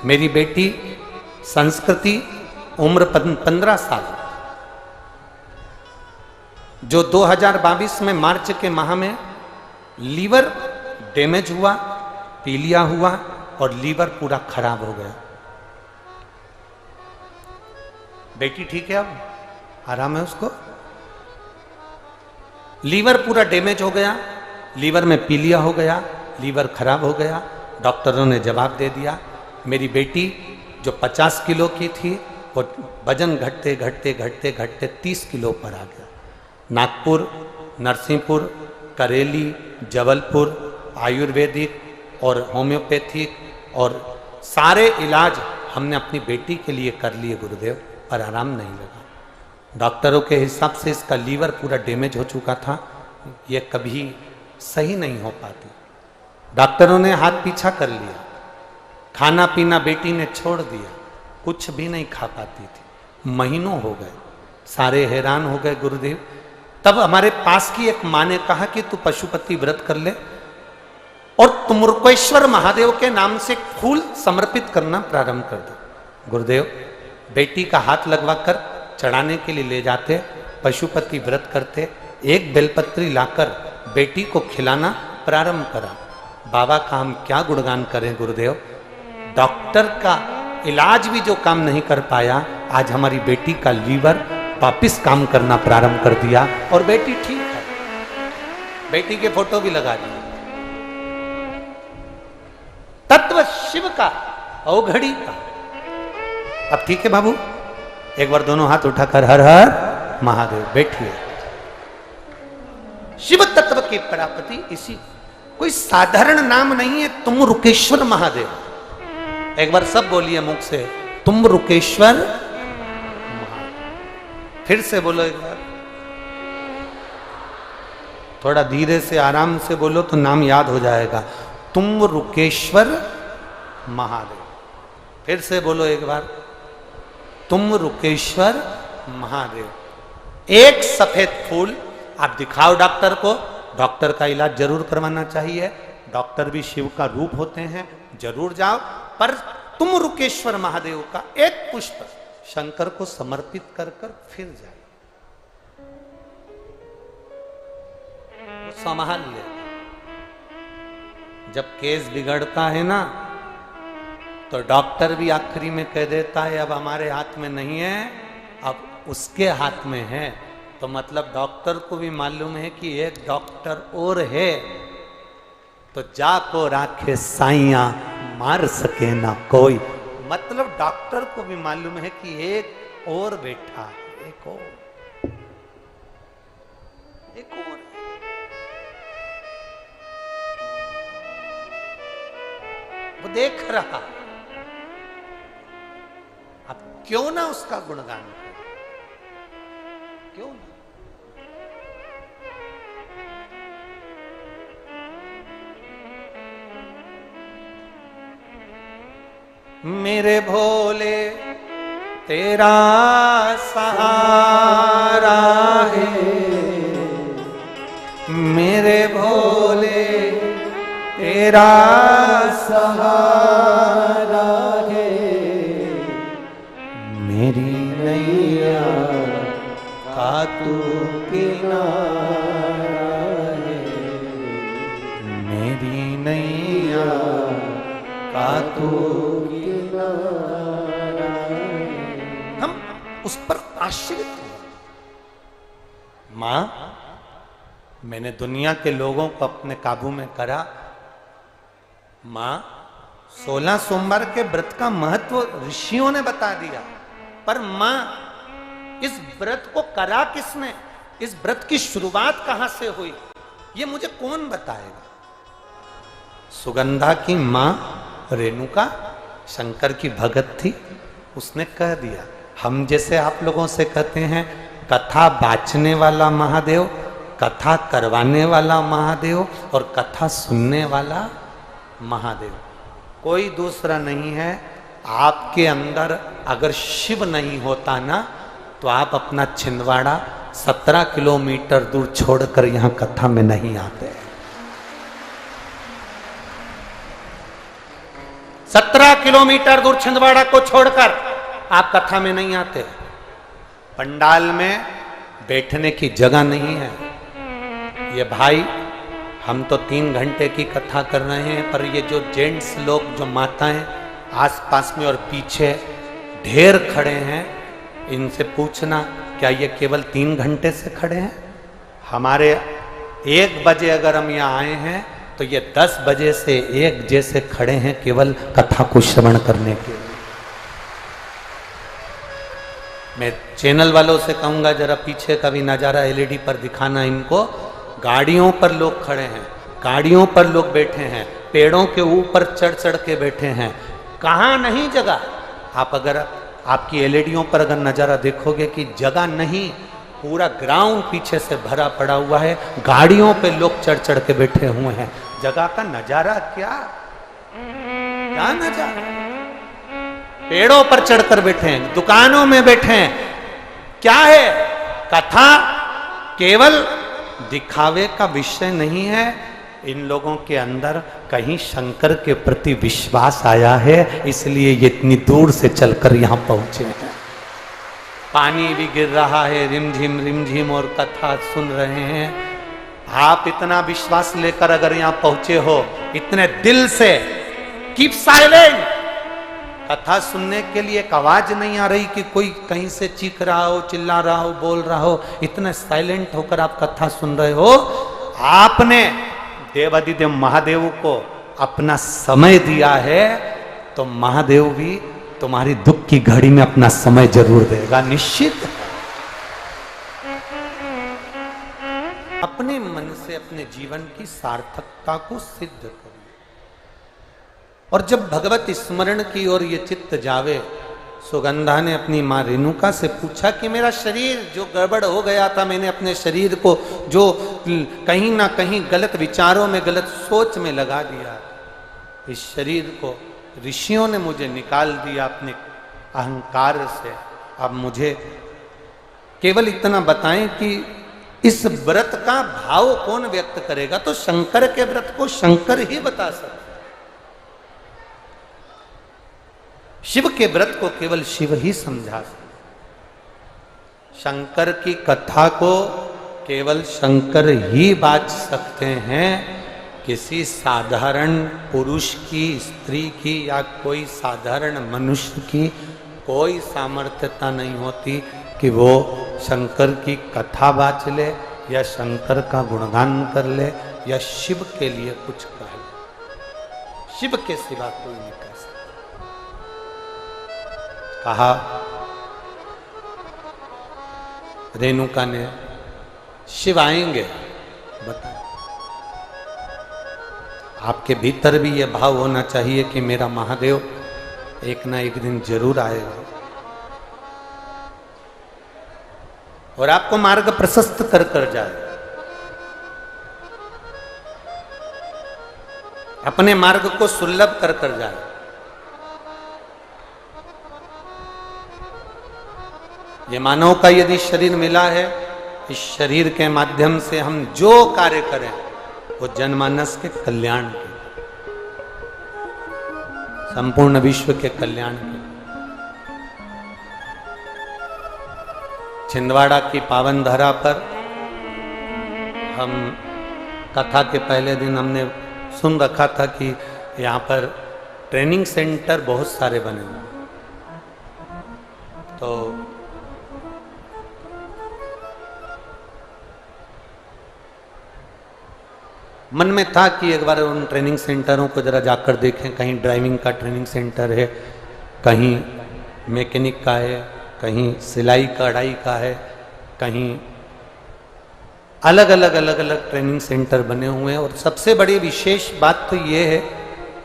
मेरी बेटी संस्कृति, उम्र 15 साल, जो 2022 में मार्च के माह में लीवर डैमेज हुआ, पीलिया हुआ और लीवर पूरा खराब हो गया। बेटी ठीक है, अब आराम है उसको। लीवर पूरा डैमेज हो गया, लीवर में पीलिया हो गया, लीवर खराब हो गया। डॉक्टरों ने जवाब दे दिया। मेरी बेटी जो 50 किलो की थी वो वजन घटते घटते घटते घटते 30 किलो पर आ गया। नागपुर, नरसिंहपुर, करेली, जबलपुर, आयुर्वेदिक और होम्योपैथिक और सारे इलाज हमने अपनी बेटी के लिए कर लिए गुरुदेव, पर आराम नहीं लगा। डॉक्टरों के हिसाब से इसका लीवर पूरा डैमेज हो चुका था, ये कभी सही नहीं हो पाती। डॉक्टरों ने हाथ पीछा कर लिया, खाना पीना बेटी ने छोड़ दिया, कुछ भी नहीं खा पाती थी। महीनों हो गए, सारे हैरान हो गए गुरुदेव। तब हमारे पास की एक माँ ने कहा कि तू पशुपति व्रत कर ले और तुम रुकेश्वर महादेव के नाम से फूल समर्पित करना प्रारंभ कर दो। गुरुदेव बेटी का हाथ लगवाकर चढ़ाने के लिए ले जाते, पशुपति व्रत करते, एक बेलपत्री लाकर बेटी को खिलाना प्रारंभ करा। बाबा का हम क्या गुणगान करें गुरुदेव। डॉक्टर का इलाज भी जो काम नहीं कर पाया, आज हमारी बेटी का लीवर वापिस काम करना प्रारंभ कर दिया और बेटी ठीक है। बेटी के फोटो भी लगा दिए। तत्व शिव का, अवघड़ी का। अब ठीक है बाबू, एक बार दोनों हाथ उठाकर हर हर महादेव बैठिए। शिव तत्व की प्राप्ति इसी, कोई साधारण नाम नहीं है तुम रुकेश्वर महादेव। एक बार सब बोलिए मुख से, तुम रुकेश्वर महादेव। फिर से बोलो एक बार, थोड़ा धीरे से आराम से बोलो तो नाम याद हो जाएगा। तुम रुकेश्वर महादेव। फिर से बोलो एक बार, तुम रुकेश्वर महादेव। एक सफेद फूल आप दिखाओ डॉक्टर को, डॉक्टर का इलाज जरूर करवाना चाहिए। डॉक्टर भी शिव का रूप होते हैं, जरूर जाओ, पर तुम रुकेश्वर महादेव का एक पुष्प शंकर को समर्पित कर कर फिर जाए, संभाल ले। जब केस बिगड़ता है ना, तो डॉक्टर भी आखिरी में कह देता है अब हमारे हाथ में नहीं है, अब उसके हाथ में है। तो मतलब डॉक्टर को भी मालूम है कि एक डॉक्टर और है, तो जाको राखे साइया मार सके ना कोई। मतलब डॉक्टर को भी मालूम है कि एक और बैठा है, एक और। वो देख रहा, अब क्यों ना उसका गुणगान करें, क्यों ना। मेरे भोले तेरा सहारा है, मेरे भोले तेरा सहारा है, मेरी नैया का तू किनारा है, मेरी नैया बातों की हम उस पर आश्रित हैं। मां, मैंने दुनिया के लोगों को अपने काबू में करा। मां, 16 सोमवार के व्रत का महत्व ऋषियों ने बता दिया, पर मां इस व्रत को करा किसने? इस व्रत की शुरुआत कहां से हुई, ये मुझे कौन बताएगा? सुगंधा की मां रेणुका शंकर की भगत थी, उसने कह दिया। हम जैसे आप लोगों से कहते हैं कथा बाचने वाला महादेव, कथा करवाने वाला महादेव और कथा सुनने वाला महादेव, कोई दूसरा नहीं है। आपके अंदर अगर शिव नहीं होता ना, तो आप अपना छिंदवाड़ा 17 किलोमीटर दूर छोड़कर यहां कथा में नहीं आते। 17 किलोमीटर दूर छिंदवाड़ा को छोड़कर आप कथा में नहीं आते। पंडाल में बैठने की जगह नहीं है। ये भाई, हम तो 3 घंटे की कथा कर रहे हैं, पर ये जो जेंट्स लोग, जो माताएं आसपास में और पीछे ढेर खड़े हैं, इनसे पूछना क्या ये केवल 3 घंटे से खड़े हैं? हमारे 1 बजे अगर हम यहाँ आए हैं तो ये 10 बजे से 1 जैसे खड़े हैं केवल कथा को श्रवण करने के लिए। मैं चैनल वालों से कहूंगा जरा पीछे का भी नजारा एलईडी पर दिखाना इनको। गाड़ियों पर लोग खड़े हैं, गाड़ियों पर लोग बैठे हैं, पेड़ों के ऊपर चढ़ चढ़ के बैठे हैं। कहाँ नहीं जगह? आप अगर आपकी एलईडीओं पर अगर नजारा देखोगे कि जगह नहीं, पूरा ग्राउंड पीछे से भरा पड़ा हुआ है, गाड़ियों पे लोग चढ़ चढ़ के बैठे हुए हैं। जगह का नजारा क्या नजारा? पेड़ों पर चढ़कर बैठे हैं, दुकानों में बैठे हैं। क्या है? कथा केवल दिखावे का विषय नहीं है। इन लोगों के अंदर कहीं शंकर के प्रति विश्वास आया है, इसलिए ये इतनी दूर से चलकर यहां पहुंचे हैं। पानी भी गिर रहा है रिमझिम और कथा सुन रहे हैं। आप इतना विश्वास लेकर अगर यहां पहुंचे हो, इतने दिल से, कीप साइलेंट। कथा सुनने के लिए एक आवाज नहीं आ रही कि कोई कहीं से चीख रहा हो, चिल्ला रहा हो, बोल रहा हो। इतने साइलेंट होकर आप कथा सुन रहे हो। आपने देवादिदेव महादेव को अपना समय दिया है, तो महादेव भी तुम्हारी दुख की घड़ी में अपना समय जरूर देगा, निश्चित। अपने मन से अपने जीवन की सार्थकता को सिद्ध करो। और जब भगवत स्मरण की ओर ये चित्त जावे, सुगंधा ने अपनी मां रेणुका से पूछा कि मेरा शरीर जो गड़बड़ हो गया था, मैंने अपने शरीर को जो कहीं ना कहीं गलत विचारों में, गलत सोच में लगा दिया, इस शरीर को ऋषियों ने मुझे निकाल दिया अपने अहंकार से। अब मुझे केवल इतना बताएं कि इस व्रत का भाव कौन व्यक्त करेगा? तो शंकर के व्रत को शंकर ही बता सकते। शिव के व्रत को केवल शिव ही समझा सकते। शंकर की कथा को केवल शंकर ही बाच सकते हैं। किसी साधारण पुरुष की, स्त्री की या कोई साधारण मनुष्य की कोई सामर्थ्यता नहीं होती कि वो शंकर की कथा बाच ले या शंकर का गुणगान कर ले या शिव के लिए कुछ कहे। शिव के सिवा कोई नहीं कर सकता। कहा रेणुका ने, शिव आएंगे, बताए। आपके भीतर भी यह भाव होना चाहिए कि मेरा महादेव एक ना एक दिन जरूर आएगा और आपको मार्ग प्रशस्त कर कर जाए। अपने मार्ग को सुलभ कर कर जाए। ये मानव का यदि शरीर मिला है, इस शरीर के माध्यम से हम जो कार्य करें वो जनमानस के कल्याण के, संपूर्ण विश्व के कल्याण के। छिंदवाड़ा की पावन धरा पर हम कथा के पहले दिन हमने सुन रखा था कि यहाँ पर ट्रेनिंग सेंटर बहुत सारे बने हुए, तो मन में था कि एक बार उन ट्रेनिंग सेंटरों को जरा जाकर देखें। कहीं ड्राइविंग का ट्रेनिंग सेंटर है, कहीं मैकेनिक का है, कहीं सिलाई कढ़ाई का है, कहीं अलग अलग ट्रेनिंग सेंटर बने हुए हैं। और सबसे बड़ी विशेष बात तो ये है,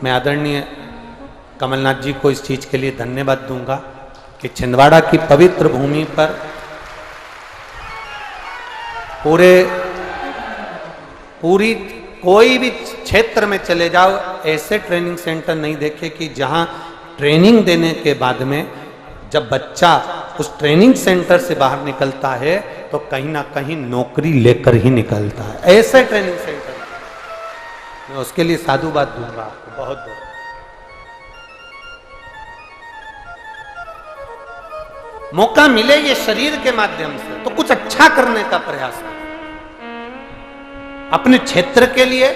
मैं आदरणीय कमलनाथ जी को इस चीज के लिए धन्यवाद दूंगा कि छिंदवाड़ा की पवित्र भूमि पर पूरी कोई भी क्षेत्र में चले जाओ, ऐसे ट्रेनिंग सेंटर नहीं देखे कि जहां ट्रेनिंग देने के बाद में जब बच्चा उस ट्रेनिंग सेंटर से बाहर निकलता है तो कहीं ना कहीं नौकरी लेकर ही निकलता है। ऐसे ट्रेनिंग सेंटर मैं उसके लिए साधुवाद दूंगा आपको बहुत बहुत। मौका मिले ये शरीर के माध्यम से तो कुछ अच्छा करने का प्रयास करें, अपने क्षेत्र के लिए,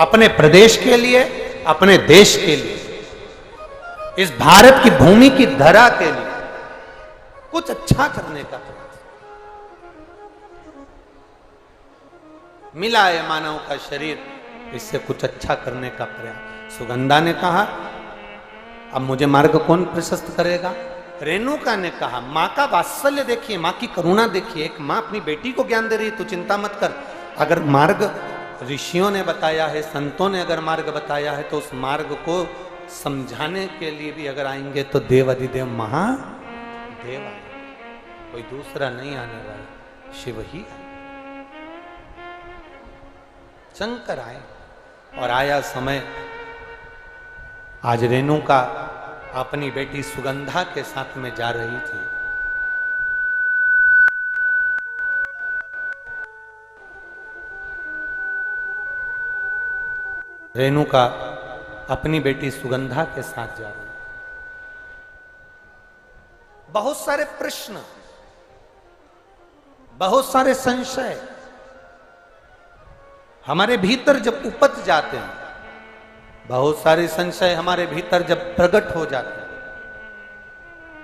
अपने प्रदेश के लिए, अपने देश के लिए, इस भारत की भूमि की धरा के लिए कुछ अच्छा करने का प्रयास। मिला है मानव का शरीर, इससे कुछ अच्छा करने का प्रयास। सुगंधा ने कहा अब मुझे मार्ग कौन प्रशस्त करेगा। रेणुका ने कहा मां का वात्सल्य देखिए, मां की करुणा देखिए। एक मां अपनी बेटी को ज्ञान दे रही है, तू चिंता मत कर। अगर मार्ग ऋषियों ने बताया है, संतों ने अगर मार्ग बताया है, तो उस मार्ग को समझाने के लिए भी अगर आएंगे तो देव अधिदेव महादेव आए, कोई दूसरा नहीं आने वाला, शिव ही आए, शंकर आए। और आया समय, आज रेणुका अपनी बेटी सुगंधा के साथ में जा रही थी। रेणुका अपनी बेटी सुगंधा के साथ जा रही। बहुत सारे प्रश्न, बहुत सारे संशय हमारे भीतर जब उपज जाते हैं, बहुत सारे संशय हमारे भीतर जब प्रकट हो जाते हैं,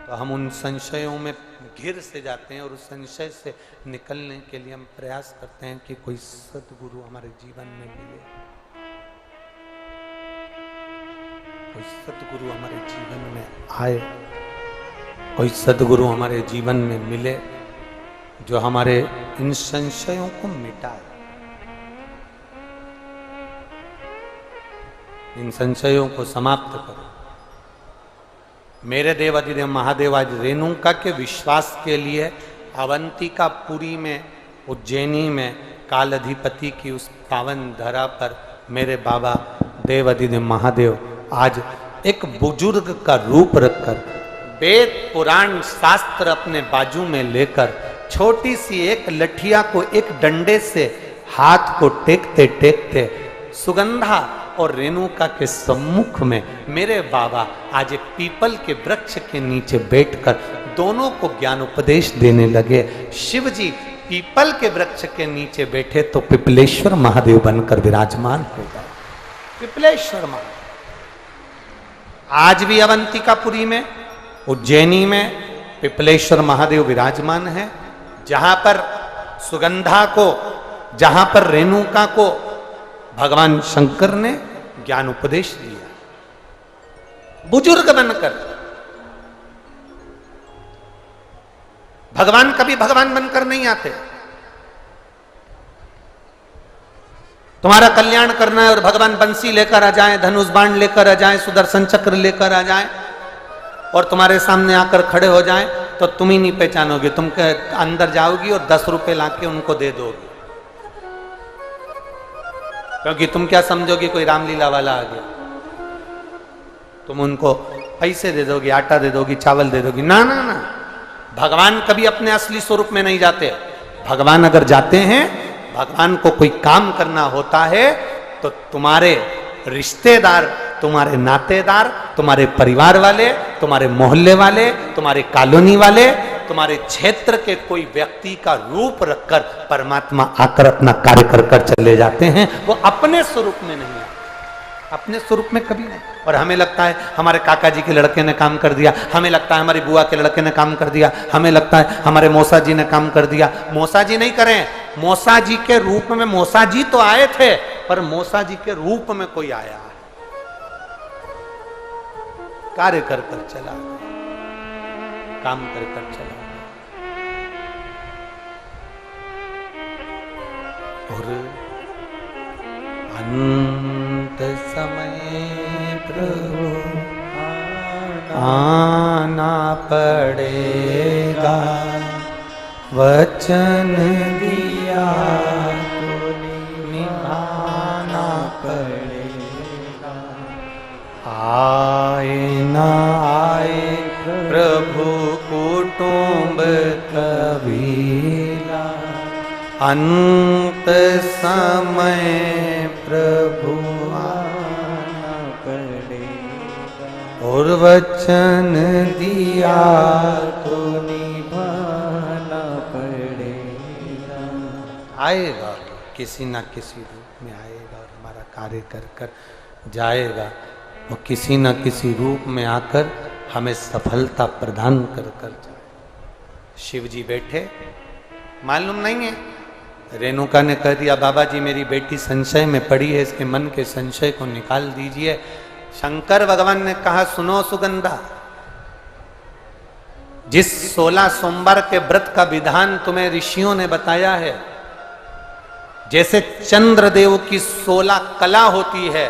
तो हम उन संशयों में घिर से जाते हैं और उस संशय से निकलने के लिए हम प्रयास करते हैं कि कोई सद्गुरु हमारे जीवन में मिले, कोई सद्गुरु हमारे जीवन में आए, कोई सद्गुरु हमारे जीवन में मिले जो हमारे इन संशयों को मिटाए, इन संशयों को समाप्त करो। मेरे देव अधिदेव महादेव आज रेणुका के विश्वास के लिए अवंतिकापुरी में, उज्जैनी में कालाधिपति की उस पावन धरा पर मेरे बाबा देव अधिदेव महादेव आज एक बुजुर्ग का रूप रखकर, वेद पुराण शास्त्र अपने बाजू में लेकर, छोटी सी एक लठिया को एक डंडे से हाथ को टेकते टेकते सुगंधा और रेणुका के सम्मुख में मेरे बाबा आज एक पीपल के वृक्ष के नीचे बैठकर दोनों को ज्ञान उपदेश देने लगे। शिव जी पीपल के वृक्ष के नीचे बैठे तो पिपलेश्वर महादेव बनकर विराजमान हो गए। पिपलेश्वर महादेव आज भी अवंतिकापुरी में, उज्जैनी में पिपलेश्वर महादेव विराजमान है। जहां पर सुगंधा को, जहां पर रेणुका को भगवान शंकर ने ज्ञान उपदेश दिया, बुजुर्ग बनकर। भगवान कभी भगवान बनकर नहीं आते। तुम्हारा कल्याण करना है और भगवान बंसी लेकर आ जाएं, धनुष बाण लेकर आ जाएं, सुदर्शन चक्र लेकर आ जाएं और तुम्हारे सामने आकर खड़े हो जाएं, तो तुम ही नहीं पहचानोगे। तुम के अंदर जाओगी और 10 रुपए लाके उनको दे दोगे, क्योंकि तुम क्या समझोगे कोई रामलीला वाला आ गया। तुम उनको पैसे दे दोगी, आटा दे दोगी, चावल दे दोगी। ना ना ना, भगवान कभी अपने असली स्वरूप में नहीं जाते। भगवान अगर जाते हैं, भगवान को कोई काम करना होता है तो तुम्हारे रिश्तेदार, तुम्हारे नातेदार, तुम्हारे परिवार वाले, तुम्हारे मोहल्ले वाले, तुम्हारे कॉलोनी वाले, तुम्हारे क्षेत्र के कोई व्यक्ति का रूप रखकर परमात्मा आकर अपना कार्य कर कर चले जाते हैं। वो अपने स्वरूप में नहीं आते। अपने स्वरूप में कभी नहीं। और हमें लगता है हमारे काका जी के लड़के ने काम कर दिया, हमें लगता है हमारी बुआ के लड़के ने काम कर दिया, हमें लगता है हमारे मौसा जी ने काम कर दिया। मौसा जी नहीं करें, मौसा जी के रूप में मौसा जी तो आए थे, पर मौसा जी के रूप में कोई आया है, कार्य कर कर चला, काम कर कर चला। और अंत समय प्रभु आना पड़ेगा, वचन दिया तो निभाना पड़ेगा। आए ना आए प्रभु कुटुंब कबीला, अंत समय प्रभु आना पड़ेगा, और वचन दिया तो निभाना पड़ेगा। आएगा, किसी ना किसी रूप में आएगा और हमारा कार्य कर कर जाएगा। वो किसी ना किसी रूप में आकर हमें सफलता प्रदान कर कर जाए। शिव जी बैठे, मालूम नहीं है, रेणुका ने कह दिया बाबा जी मेरी बेटी संशय में पड़ी है, इसके मन के संशय को निकाल दीजिए। शंकर भगवान ने कहा सुनो सुगंधा, जिस 16 सोमवार के व्रत का विधान तुम्हें ऋषियों ने बताया है, जैसे चंद्रदेव की 16 कला होती है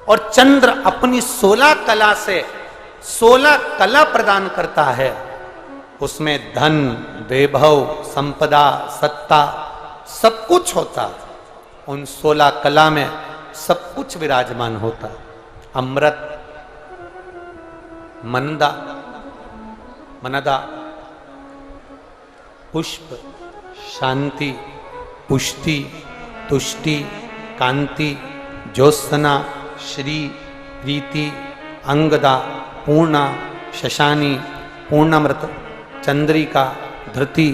और चंद्र अपनी 16 कला से 16 कला प्रदान करता है, उसमें धन, वैभव, संपदा, सत्ता सब कुछ होता। उन 16 कला में सब कुछ विराजमान होता। अमृत, मनदा, मनदा, पुष्प, शांति, पुष्टि, तुष्टि, कांति, ज्योत्सना, श्री, प्रीति, अंगदा, पूर्णा, शशानी, पूर्णामृत, चंद्रिका, धृति,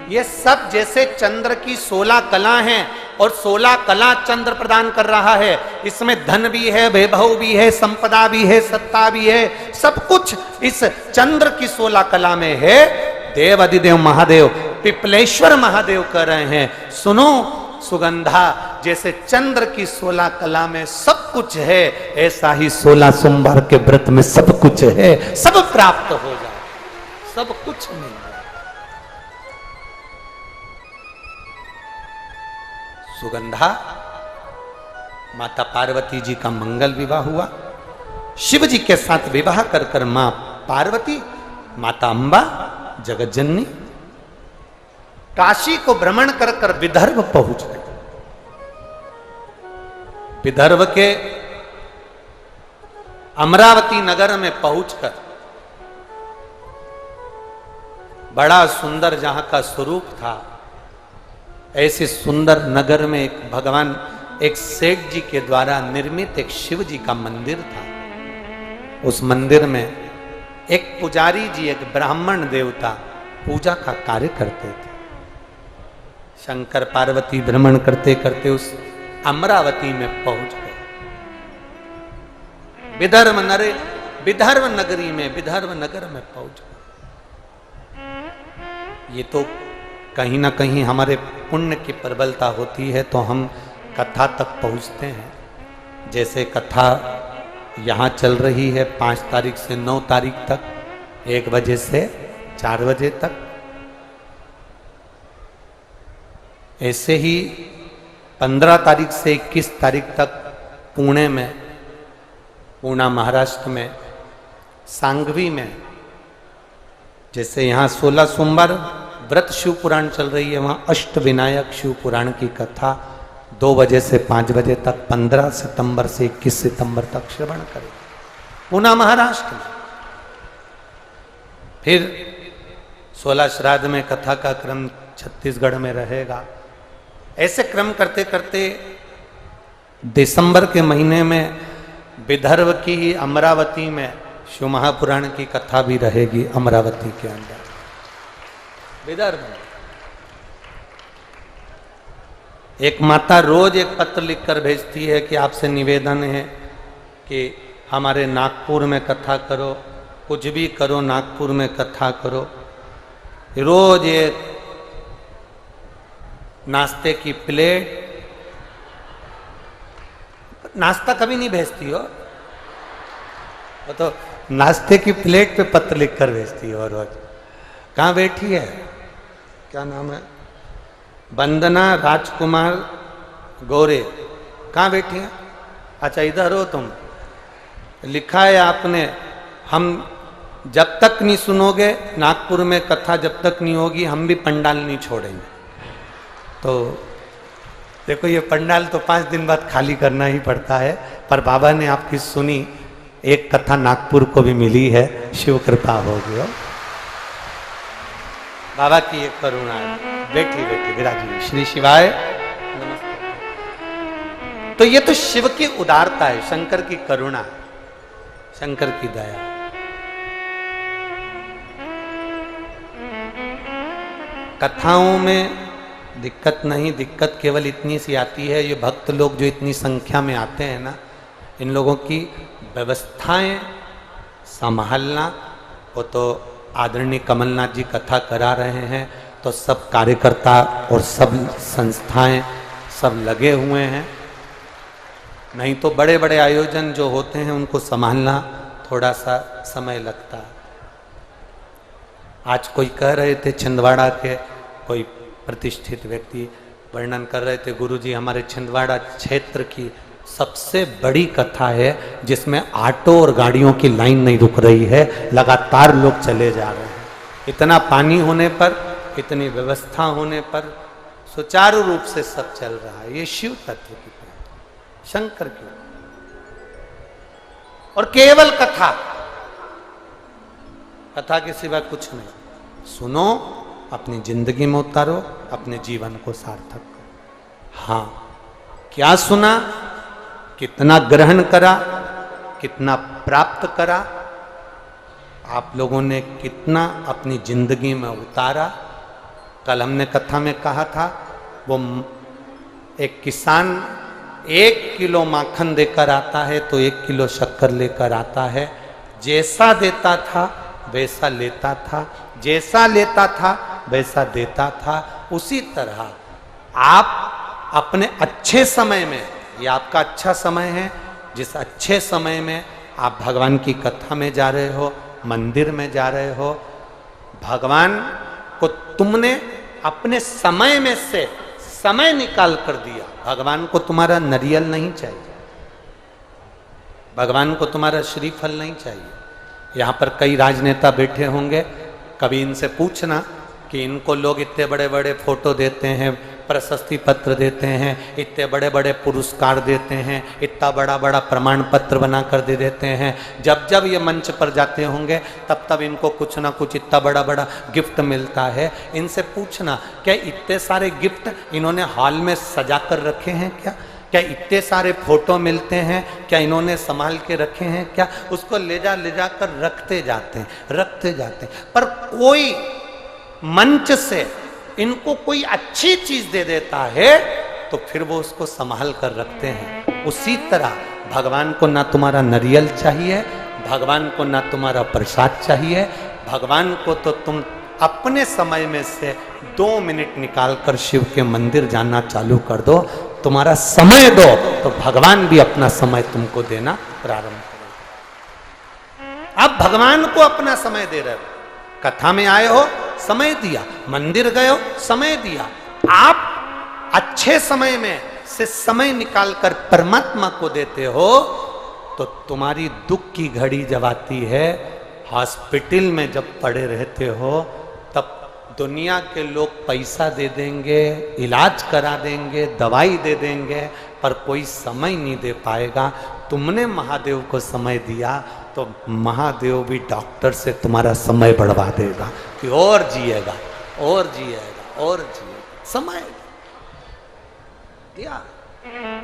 ये सब जैसे चंद्र की 16 कला हैं और 16 कला चंद्र प्रदान कर रहा है। इसमें धन भी है, वैभव भी है, संपदा भी है, सत्ता भी है, सब कुछ इस चंद्र की 16 कला में है। देव अधिदेव महादेव पिपलेश्वर महादेव कह रहे हैं सुनो सुगंधा, जैसे चंद्र की 16 कला में सब कुछ है, ऐसा ही 16 सोमवार के व्रत में सब कुछ है। सब प्राप्त हो जाए, सब कुछ मिल जाए। सुगंधा, माता पार्वती जी का मंगल विवाह हुआ। शिव जी के साथ विवाह कर कर मां पार्वती, माता अंबा, जगत जननी काशी को भ्रमण कर कर विदर्भ पहुंच गए। विदर्भ के अमरावती नगर में पहुंचकर बड़ा सुंदर जहां का स्वरूप था, ऐसे सुंदर नगर में एक भगवान, एक सेठ जी के द्वारा निर्मित एक शिव जी का मंदिर था। उस मंदिर में एक पुजारी जी, एक ब्राह्मण देवता पूजा का कार्य करते थे। शंकर पार्वती भ्रमण करते करते उस अमरावती में पहुंच गए। विदर्भ नगरी में, विदर्भ नगर में पहुंच गए। ये तो कहीं ना कहीं हमारे पुण्य की प्रबलता होती है तो हम कथा तक पहुंचते हैं। जैसे कथा यहाँ चल रही है 5 तारीख से 9 तारीख तक, 1 बजे से 4 बजे तक। ऐसे ही 15 तारीख से 21 तारीख तक पुणे में, पूना महाराष्ट्र में, सांगवी में, जैसे यहाँ 16 सोमवार व्रत शिव पुराण चल रही है, वहाँ अष्टविनायक शिव पुराण की कथा 2 बजे से 5 बजे तक 15 सितंबर से 21 सितंबर तक श्रवण करें पूना महाराष्ट्र में। फिर 16 श्राद्ध में कथा का क्रम छत्तीसगढ़ में रहेगा। ऐसे क्रम करते करते दिसंबर के महीने में विदर्भ की ही अमरावती में शिव महापुराण की कथा भी रहेगी। अमरावती के अंदर विदर्भ में एक माता रोज एक पत्र लिखकर भेजती है कि आपसे निवेदन है कि हमारे नागपुर में कथा करो, कुछ भी करो नागपुर में कथा करो। रोज एक नाश्ते की प्लेट, नाश्ता कभी नहीं भेजती हो, वो तो नाश्ते की प्लेट पे पत्र लिखकर भेजती है। और रोज कहाँ बैठी है, क्या नाम है, वंदना राजकुमार गोरे, कहाँ बैठी है? अच्छा इधर हो तुम। लिखा है आपने, हम जब तक नहीं सुनोगे नागपुर में कथा, जब तक नहीं होगी हम भी पंडाल नहीं छोड़ेंगे। तो देखो ये पंडाल तो 5 दिन बाद खाली करना ही पड़ता है, पर बाबा ने आपकी सुनी, एक कथा नागपुर को भी मिली है, शिव कृपा हो गई। बाबा की एक करुणा है। बैठी बैठी विराजी, श्री शिवाय नमस्ते। तो ये तो शिव की उदारता है, शंकर की करुणा, शंकर की दया। कथाओं में दिक्कत नहीं, दिक्कत केवल इतनी सी आती है, ये भक्त लोग जो इतनी संख्या में आते हैं ना, इन लोगों की व्यवस्थाएं संभालना। वो तो आदरणीय कमलनाथ जी कथा करा रहे हैं, तो सब कार्यकर्ता और सब संस्थाएं सब लगे हुए हैं। नहीं तो बड़े बड़े आयोजन जो होते हैं उनको संभालना थोड़ा सा समय लगता है। आज कोई कह रहे थे, छिंदवाड़ा के कोई प्रतिष्ठित व्यक्ति वर्णन कर रहे थे, गुरुजी हमारे छिंदवाड़ा क्षेत्र की सबसे बड़ी कथा है जिसमें ऑटो और गाड़ियों की लाइन नहीं रुक रही है, लगातार लोग चले जा रहे हैं। इतना पानी होने पर, इतनी व्यवस्था होने पर सुचारू रूप से सब चल रहा है। ये शिव तत्व की, शंकर की, और केवल कथा, कथा के सिवा कुछ नहीं। सुनो, अपनी जिंदगी में उतारो, अपने जीवन को सार्थक करो। हाँ, क्या सुना, कितना ग्रहण करा, कितना प्राप्त करा, आप लोगों ने कितना अपनी जिंदगी में उतारा। कल हमने कथा में कहा था, वो एक किसान 1 किलो माखन देकर आता है तो 1 किलो शक्कर लेकर आता है। जैसा देता था वैसा लेता था, जैसा लेता था वैसा देता था। उसी तरह आप अपने अच्छे समय में, ये आपका अच्छा समय है, जिस अच्छे समय में आप भगवान की कथा में जा रहे हो, मंदिर में जा रहे हो, भगवान को तुमने अपने समय में से समय निकाल कर दिया। भगवान को तुम्हारा नरियल नहीं चाहिए, भगवान को तुम्हारा श्रीफल नहीं चाहिए। यहाँ पर कई राजनेता बैठे होंगे, कभी इनसे पूछना कि इनको लोग इतने बड़े बड़े फोटो देते हैं, प्रशस्ति पत्र देते हैं, इतने बड़े बड़े पुरस्कार देते हैं, इतना बड़ा बड़ा प्रमाण पत्र बना कर दे देते हैं। जब जब ये मंच पर जाते होंगे तब तब इनको कुछ ना कुछ इतना बड़ा बड़ा गिफ्ट मिलता है। इनसे पूछना, क्या इतने सारे गिफ्ट इन्होंने हॉल में सजा कर रखे हैं क्या? क्या इतने सारे फोटो मिलते हैं, क्या इन्होंने संभाल के रखे हैं क्या? उसको ले जा कर रखते जाते हैं। पर कोई मंच से इनको कोई अच्छी चीज दे देता है तो फिर वो उसको संभाल कर रखते हैं। उसी तरह भगवान को ना तुम्हारा नरियल चाहिए, भगवान को ना तुम्हारा प्रसाद चाहिए, भगवान को तो तुम अपने समय में से 2 मिनट निकालकर शिव के मंदिर जाना चालू कर दो। तुम्हारा समय दो तो भगवान भी अपना समय तुमको देना प्रारंभ करेगा। अब भगवान को अपना समय दे रहे हो, कथा में आए हो, समय दिया, मंदिर गए हो, समय दिया। आप अच्छे समय में से समय निकालकर परमात्मा को देते हो तो तुम्हारी दुख की घड़ी जब आती है, हॉस्पिटल में जब पड़े रहते हो, तब दुनिया के लोग पैसा दे देंगे, इलाज करा देंगे, दवाई दे देंगे, पर कोई समय नहीं दे पाएगा। तुमने महादेव को समय दिया तो महादेव भी डॉक्टर से तुम्हारा समय बढ़वा देगा कि और जिएगा, और जिएगा, और जिएगा। समय दिया।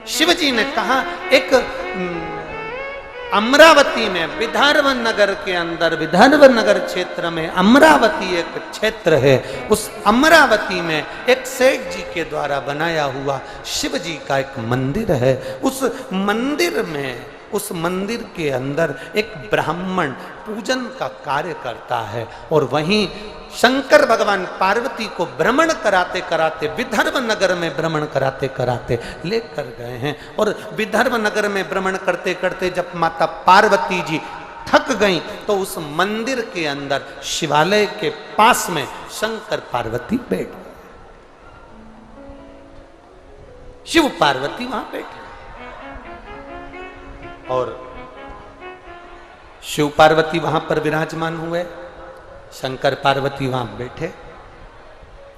शिव जी ने कहा, एक अमरावती में विदर्भ नगर के अंदर, विदर्भ नगर क्षेत्र में अमरावती एक क्षेत्र है। उस अमरावती में एक सेठ जी के द्वारा बनाया हुआ शिव जी का एक मंदिर है। उस मंदिर में, उस मंदिर के अंदर एक ब्राह्मण पूजन का कार्य करता है और वहीं शंकर भगवान पार्वती को भ्रमण कराते कराते, विदर्भ नगर में भ्रमण कराते कराते लेकर गए हैं। और विदर्भ नगर में भ्रमण करते करते जब माता पार्वती जी थक गईं तो उस मंदिर के अंदर शिवालय के पास में शंकर पार्वती बैठ गए। शिव पार्वती वहां बैठे और शिव पार्वती वहां पर विराजमान हुए। शंकर पार्वती वहां बैठे।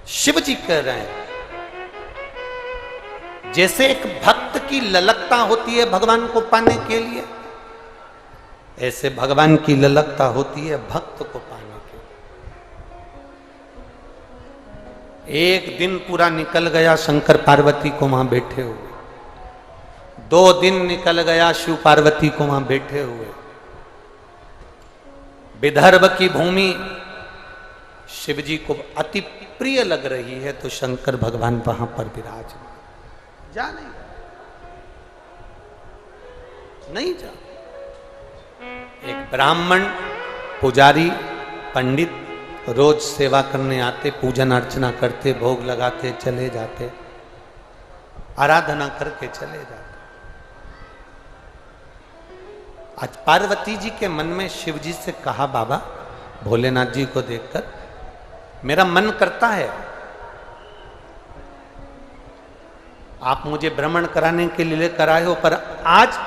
शिव जी कह रहे हैं, जैसे एक भक्त की ललकता होती है भगवान को पाने के लिए, ऐसे भगवान की ललकता होती है भक्त को पाने के लिए। एक दिन पूरा निकल गया शंकर पार्वती को वहां बैठे हुए, 2 दिन निकल गया शिव पार्वती को वहां बैठे हुए। विदर्भ की भूमि शिव जी को अति प्रिय लग रही है तो शंकर भगवान वहां पर विराजमान। जा नहीं जा। एक ब्राह्मण, पुजारी, पंडित रोज सेवा करने आते, पूजन अर्चना करते, भोग लगाते, चले जाते, आराधना करके चले जाते। आज पार्वती जी के मन में शिव जी से कहा, बाबा भोलेनाथ जी को देखकर मेरा मन करता है आप मुझे भ्रमण कराने के लिए लेकर आए हो, पर आज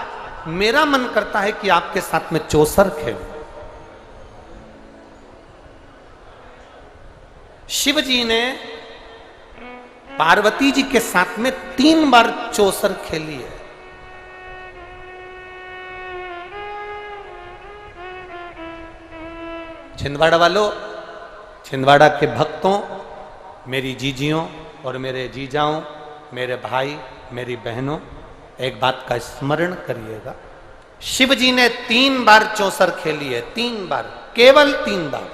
मेरा मन करता है कि आपके साथ में चौसर खेलूं। शिव जी ने पार्वती जी के साथ में 3 बार चौसर खेली है। छिंदवाड़ा वालों, छिंदवाड़ा के भक्तों, मेरी जीजियों और मेरे जीजाओं, मेरे भाई, मेरी बहनों, एक बात का स्मरण करिएगा। शिव जी ने 3 बार चौसर खेली है, 3 बार, केवल 3 बार।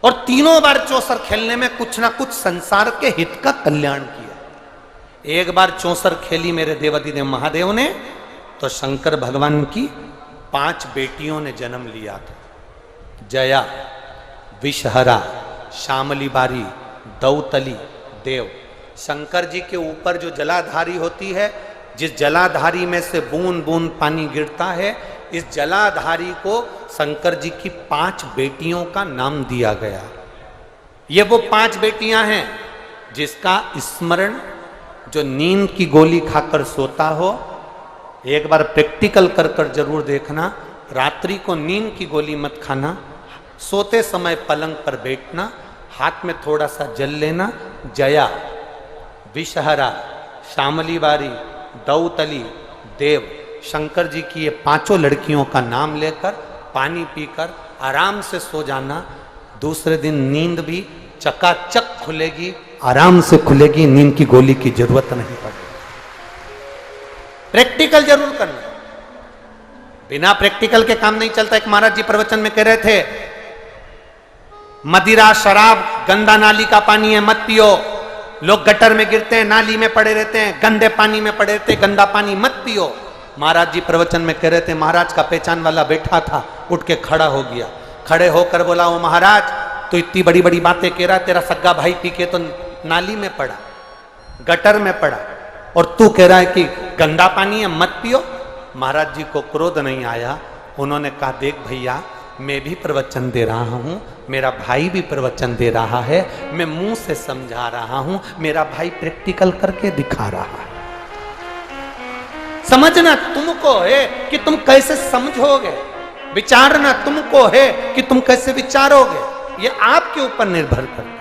और तीनों बार चौसर खेलने में कुछ ना कुछ संसार के हित का कल्याण किया। एक बार चौसर खेली मेरे देवाधिदेव महादेव ने तो शंकर भगवान की 5 बेटियों ने जन्म लिया था। जया, विषहरा, शामली बारी, दौतली, देव। शंकर जी के ऊपर जो जलाधारी होती है, जिस जलाधारी में से बूंद बूंद पानी गिरता है, इस जलाधारी को शंकर जी की 5 बेटियों का नाम दिया गया। ये वो 5 बेटियां हैं जिसका स्मरण जो नींद की गोली खाकर सोता हो, एक बार प्रैक्टिकल कर कर जरूर देखना। रात्रि को नींद की गोली मत खाना, सोते समय पलंग पर बैठना, हाथ में थोड़ा सा जल लेना। जया, विषहरा, शामली बारी, दौतली, देव, शंकर जी की ये 5 लड़कियों का नाम लेकर पानी पीकर आराम से सो जाना। दूसरे दिन नींद भी चकाचक खुलेगी, आराम से खुलेगी, नींद की गोली की जरूरत नहीं पड़ेगी। प्रैक्टिकल जरूर करना, बिना प्रैक्टिकल के काम नहीं चलता। एक महाराज जी प्रवचन में कह रहे थे, मदिरा, शराब, गंदा नाली का पानी है, मत पियो। लोग गटर में गिरते हैं, नाली में पड़े रहते हैं, गंदे पानी में पड़े रहते हैं, गंदा पानी मत पियो। महाराज जी प्रवचन में कह रहे थे, महाराज का पहचान वाला बैठा था, उठ के खड़ा हो गया। खड़े होकर बोला, ओ महाराज तो इतनी बड़ी बड़ी बातें कह रहा, तेरा सग्गा भाई पी के तो नाली में पड़ा, गटर में पड़ा, और तू कह रहा है कि गंदा पानी है मत पियो। महाराज जी को क्रोध नहीं आया, उन्होंने कहा, देख भैया मैं भी प्रवचन दे रहा हूं, मेरा भाई भी प्रवचन दे रहा है, मैं मुंह से समझा रहा हूं, मेरा भाई प्रैक्टिकल करके दिखा रहा है। समझना तुमको है कि तुम कैसे समझोगे, विचारना तुमको है कि तुम कैसे विचारोगे, ये आपके ऊपर निर्भर करता है।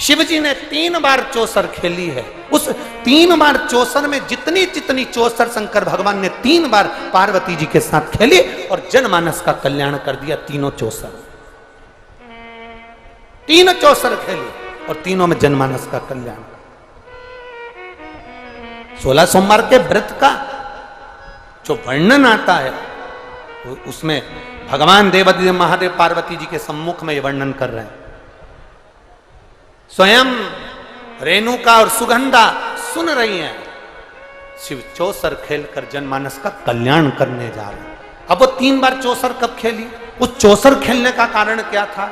शिव जी ने 3 बार चौसर खेली है। उस 3 बार चौसर में जितनी जितनी चौसर शंकर भगवान ने 3 बार पार्वती जी के साथ खेली और जनमानस का कल्याण कर दिया। तीनों चौसर, 3 चौसर खेली और तीनों में जनमानस का कल्याण। 16 सोमवार के व्रत का जो वर्णन आता है उसमें भगवान देवादिदेव महादेव पार्वती जी के सम्मुख में ये वर्णन कर रहे हैं। स्वयं रेणुका और सुगंधा सुन रही हैं, शिव चौसर खेलकर जनमानस का कल्याण करने जा रहे हैं। अब वो 3 बार चौसर कब खेली? उस चौसर खेलने का कारण क्या था?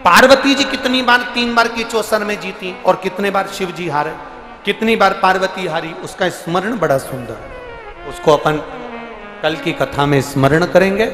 पार्वती जी कितनी बार 3 बार की चौसर में जीती और कितने बार शिव जी हारे, कितनी बार पार्वती हारी, उसका स्मरण बड़ा सुंदर, उसको अपन कल की कथा में स्मरण करेंगे।